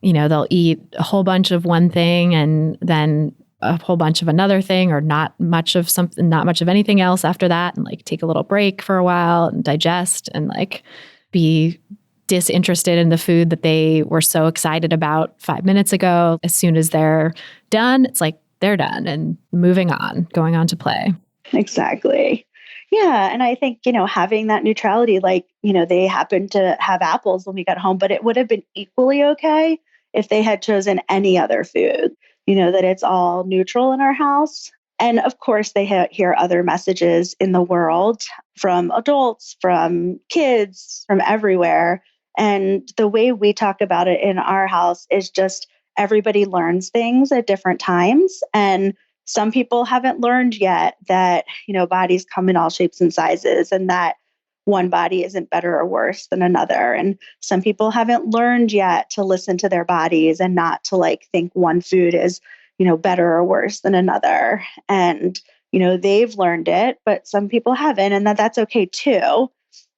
they'll eat a whole bunch of one thing and then a whole bunch of another thing, or not much of something, not much of anything else after that, and like take a little break for a while and digest and like be disinterested in the food that they were so excited about 5 minutes ago. As soon as they're done, it's like they're done and moving on, going on to play. Exactly. Yeah. And I think, having that neutrality, like, they happened to have apples when we got home, but it would have been equally okay if they had chosen any other food, that it's all neutral in our house. And of course, they hear other messages in the world from adults, from kids, from everywhere. And the way we talk about it in our house is just everybody learns things at different times. And some people haven't learned yet that, bodies come in all shapes and sizes, and that one body isn't better or worse than another. And some people haven't learned yet to listen to their bodies and not to like think one food is, better or worse than another. And, they've learned it, but some people haven't, and that's okay too.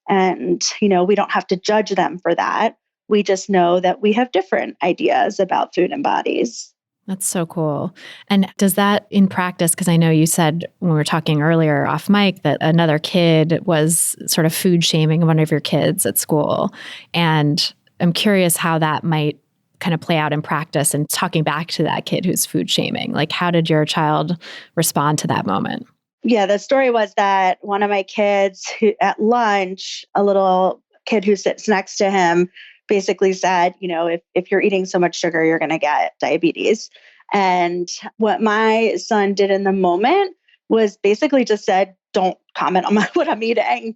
And, we don't have to judge them for that. We just know that we have different ideas about food and bodies. That's so cool. And does that in practice, because I know you said when we were talking earlier off mic that another kid was sort of food shaming one of your kids at school. And I'm curious how that might kind of play out in practice and talking back to that kid who's food shaming. Like, how did your child respond to that moment? Yeah, the story was that one of my kids who at lunch, a little kid who sits next to him basically said, if you're eating so much sugar, you're going to get diabetes. And what my son did in the moment was basically just said, don't comment on what I'm eating.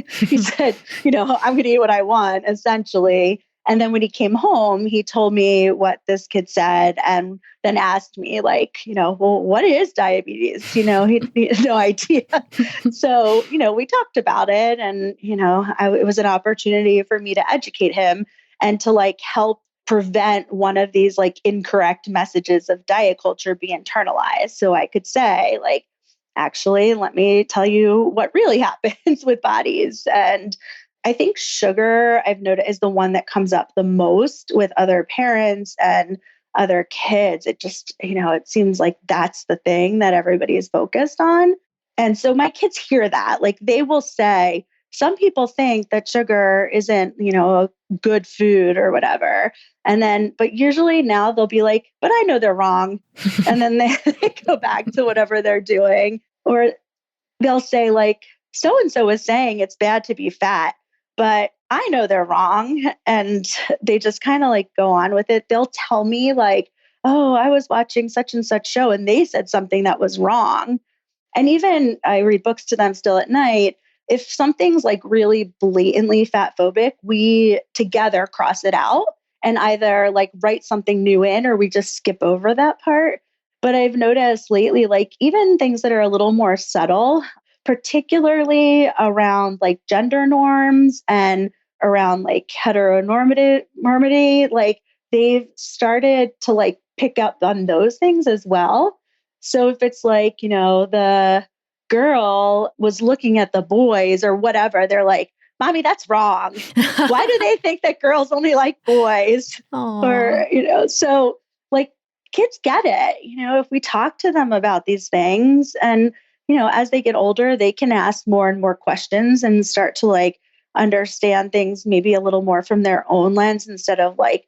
He said, I'm going to eat what I want, essentially. And then when he came home, he told me what this kid said and then asked me like, well, what is diabetes? He had no idea. So, we talked about it, and, it was an opportunity for me to educate him and to like help prevent one of these like incorrect messages of diet culture be internalized. So I could say like, actually, let me tell you what really happens with bodies. And I think sugar, I've noticed, is the one that comes up the most with other parents and other kids. It just, it seems like that's the thing that everybody is focused on. And so my kids hear that, like they will say, some people think that sugar isn't, a good food or whatever. And then, but usually now they'll be like, but I know they're wrong. And then they go back to whatever they're doing. Or they'll say like, so-and-so was saying it's bad to be fat, but I know they're wrong. And they just kind of like go on with it. They'll tell me like, oh, I was watching such and such show and they said something that was wrong. And even I read books to them still at night. If something's like really blatantly fat phobic, we together cross it out and either like write something new in or we just skip over that part. But I've noticed lately, like even things that are a little more subtle, particularly around like gender norms and around like heteronormativity, like they've started to like pick up on those things as well. So if it's like, the girl was looking at the boys or whatever, they're like, Mommy, that's wrong. Why do they think that girls only like boys? Aww. Or, so like kids get it, if we talk to them about these things and, as they get older, they can ask more and more questions and start to like understand things maybe a little more from their own lens instead of like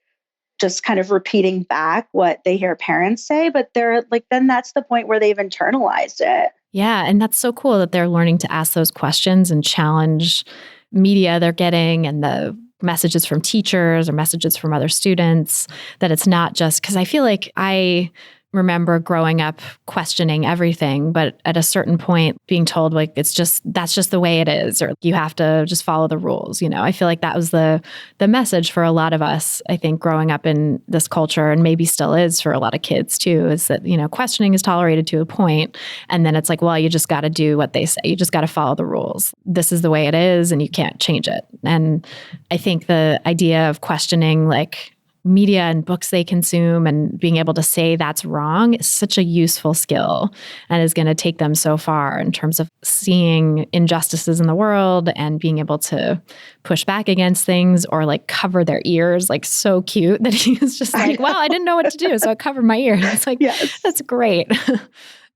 just kind of repeating back what they hear parents say. But they're like, then that's the point where they've internalized it. Yeah. And that's so cool that they're learning to ask those questions and challenge media they're getting and the messages from teachers or messages from other students, that it's not just because I feel like I remember growing up questioning everything, but at a certain point being told like, that's just the way it is, or you have to just follow the rules. I feel like that was the message for a lot of us, I think, growing up in this culture, and maybe still is for a lot of kids too, is that, questioning is tolerated to a point. And then it's like, well, you just got to do what they say. You just got to follow the rules. This is the way it is and you can't change it. And I think the idea of questioning like media and books they consume and being able to say that's wrong is such a useful skill and is going to take them so far in terms of seeing injustices in the world and being able to push back against things or like cover their ears. Like so cute that he was just like, well, I didn't know what to do, so I covered my ears. It's like, yes. That's great.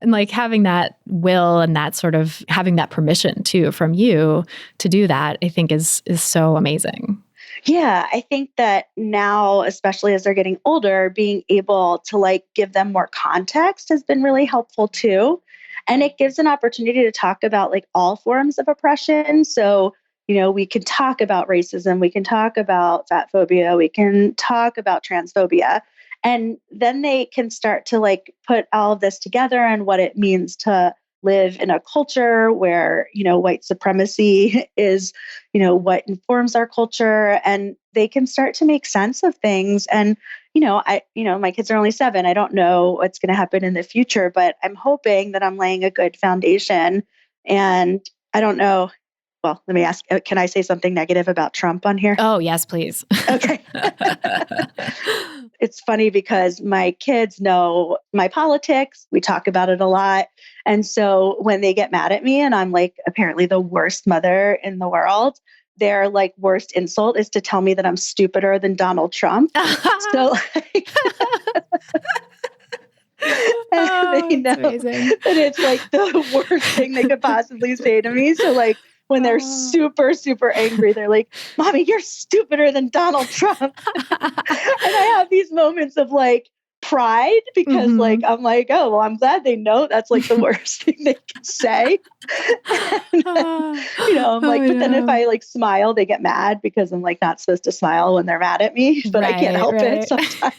And like having that will and that sort of having that permission too from you to do that, I think is so amazing. Yeah, I think that now, especially as they're getting older, being able to like give them more context has been really helpful too. And it gives an opportunity to talk about like all forms of oppression. So, we can talk about racism, we can talk about fat phobia, we can talk about transphobia. And then they can start to like put all of this together and what it means to live in a culture where, white supremacy is, what informs our culture, and they can start to make sense of things. And, my kids are only 7. I don't know what's going to happen in the future, but I'm hoping that I'm laying a good foundation. And I don't know. Well, let me ask, can I say something negative about Trump on here? Oh, yes, please. Okay. It's funny because my kids know my politics. We talk about it a lot. And so when they get mad at me and I'm like apparently the worst mother in the world, their like worst insult is to tell me that I'm stupider than Donald Trump. So like, they know that it's like the worst thing they could possibly say to me. So like when they're super, super angry, they're like, Mommy, you're stupider than Donald Trump. And I have these moments of like pride because like, I'm like, oh, well, I'm glad they know that's like the worst thing they can say. And then, I'm like, but then if I like smile, they get mad because I'm like not supposed to smile when they're mad at me, but I can't help it sometimes.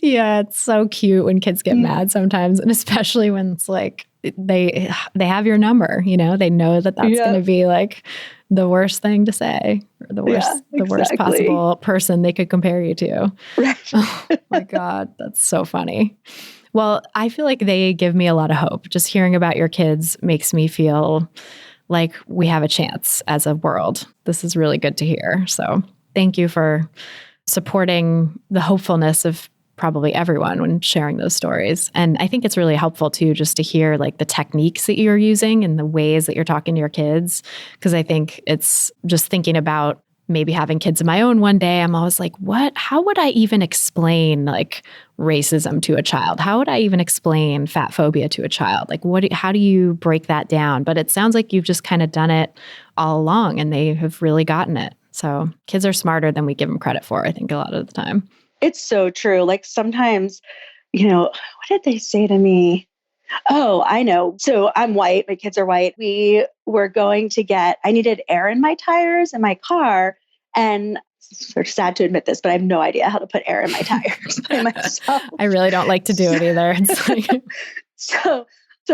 Yeah, it's so cute when kids get mad sometimes, and especially when it's like they have your number, they know that that's going to be like the worst thing to say, or the worst possible person they could compare you to. Right. Oh my God, that's so funny. Well, I feel like they give me a lot of hope. Just hearing about your kids makes me feel like we have a chance as a world. This is really good to hear. So thank you for supporting the hopefulness of probably everyone when sharing those stories. And I think it's really helpful too, just to hear like the techniques that you're using and the ways that you're talking to your kids. Because I think it's just thinking about maybe having kids of my own one day, I'm always like, how would I even explain like racism to a child? How would I even explain fat phobia to a child? Like how do you break that down? But it sounds like you've just kind of done it all along and they have really gotten it. So kids are smarter than we give them credit for, I think, a lot of the time. It's so true. Like sometimes, what did they say to me? Oh, I know. So I'm white. My kids are white. We were I needed air in my tires in my car. And it's sort of sad to admit this, but I have no idea how to put air in my tires by myself. I really don't like to do it either. It's like... So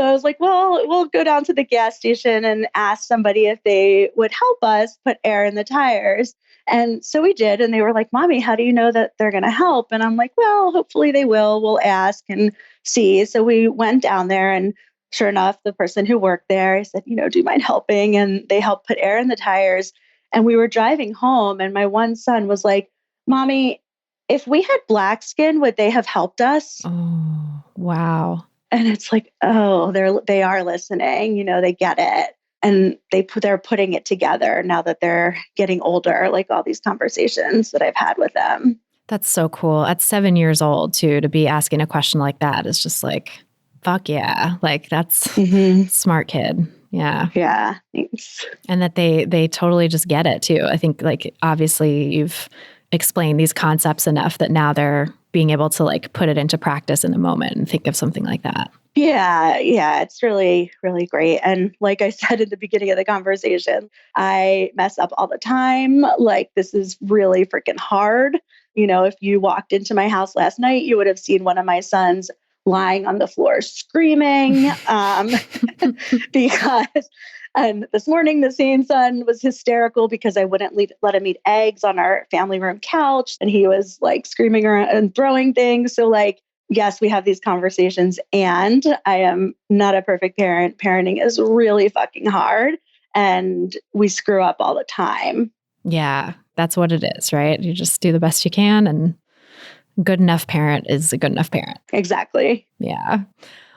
I was like, well, we'll go down to the gas station and ask somebody if they would help us put air in the tires. And so we did. And they were like, Mommy, how do you know that they're going to help? And I'm like, well, hopefully they will. We'll ask and see. So we went down there and sure enough, the person who worked there, I said, do you mind helping? And they helped put air in the tires. And we were driving home and my one son was like, Mommy, if we had black skin, would they have helped us? Oh, wow. And it's like, oh, they are listening, they get it. And they're putting it together now that they're getting older, like all these conversations that I've had with them. That's so cool. At 7 years old, too, to be asking a question like that is just like, fuck yeah. Like that's smart kid. Yeah. Yeah. Thanks. And that they totally just get it too. I think like, obviously you've explained these concepts enough that now they're being able to like put it into practice in the moment and think of something like that. Yeah. It's really, really great. And like I said at the beginning of the conversation, I mess up all the time. Like this is really freaking hard. If you walked into my house last night, you would have seen one of my sons lying on the floor screaming and this morning the same son was hysterical because I wouldn't let him eat eggs on our family room couch. And he was like screaming around and throwing things. So like, yes, we have these conversations and I am not a perfect parent. Parenting is really fucking hard and we screw up all the time. Yeah, that's what it is, right? You just do the best you can and good enough parent is a good enough parent. Exactly. Yeah.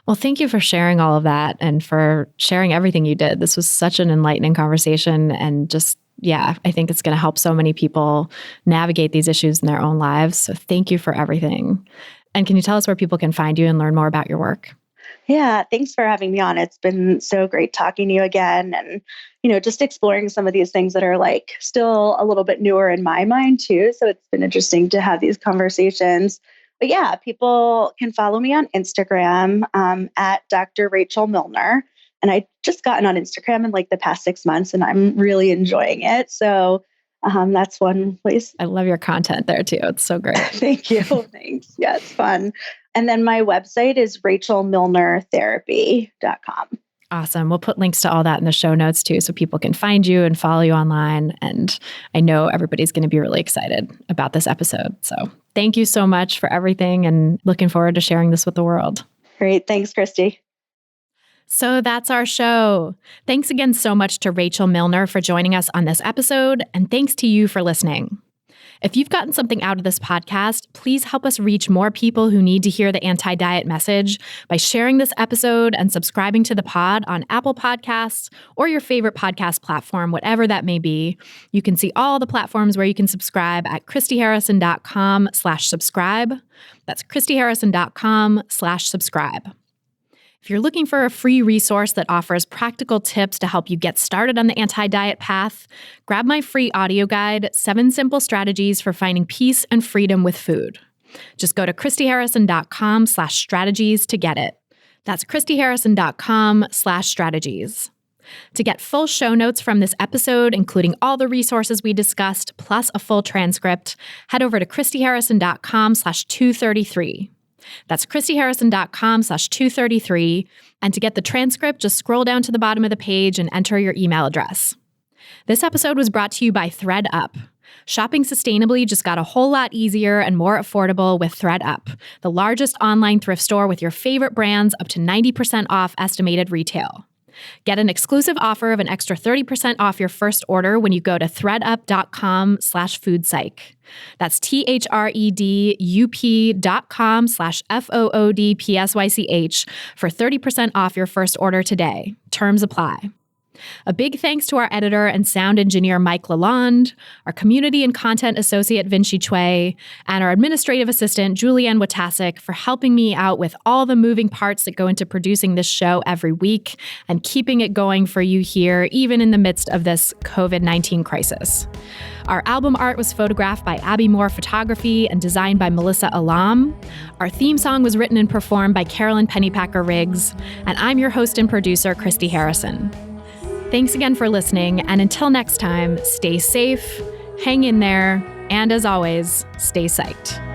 Well, thank you for sharing all of that and for sharing everything you did. This was such an enlightening conversation and just, I think it's going to help so many people navigate these issues in their own lives. So thank you for everything. And can you tell us where people can find you and learn more about your work? Yeah, thanks for having me on. It's been so great talking to you again and, just exploring some of these things that are like still a little bit newer in my mind too. So it's been interesting to have these conversations. But yeah, people can follow me on Instagram at Dr. Rachel Millner. And I just gotten on Instagram in like the past 6 months and I'm really enjoying it. So that's one place. I love your content there too. It's so great. Thank you. Thanks. Yeah, it's fun. And then my website is rachelmillnertherapy.com. Awesome. We'll put links to all that in the show notes too, so people can find you and follow you online. And I know everybody's going to be really excited about this episode. So thank you so much for everything and looking forward to sharing this with the world. Great. Thanks, Christy. So that's our show. Thanks again so much to Rachel Millner for joining us on this episode. And thanks to you for listening. If you've gotten something out of this podcast, please help us reach more people who need to hear the anti-diet message by sharing this episode and subscribing to the pod on Apple Podcasts or your favorite podcast platform, whatever that may be. You can see all the platforms where you can subscribe at christyharrison.com/subscribe. That's christyharrison.com/subscribe. If you're looking for a free resource that offers practical tips to help you get started on the anti-diet path, grab my free audio guide, 7 Simple Strategies for Finding Peace and Freedom with Food. Just go to christyharrison.com/strategies to get it. That's christyharrison.com/strategies. To get full show notes from this episode, including all the resources we discussed, plus a full transcript, head over to christyharrison.com/233. That's christyharrison.com/233. And to get the transcript, just scroll down to the bottom of the page and enter your email address. This episode was brought to you by ThredUp. Shopping sustainably just got a whole lot easier and more affordable with ThredUp, the largest online thrift store with your favorite brands up to 90% off estimated retail. Get an exclusive offer of an extra 30% off your first order when you go to thredup.com/foodpsych. That's thredup.com/FOODPSYCH for 30% off your first order today. Terms apply. A big thanks to our editor and sound engineer, Mike Lalonde, our community and content associate, Vinci Chue, and our administrative assistant, Julianne Watasek, for helping me out with all the moving parts that go into producing this show every week and keeping it going for you here, even in the midst of this COVID-19 crisis. Our album art was photographed by Abby Moore Photography and designed by Melissa Alam. Our theme song was written and performed by Carolyn Pennypacker Riggs. And I'm your host and producer, Christy Harrison. Thanks again for listening, and until next time, stay safe, hang in there, and as always, stay psyched.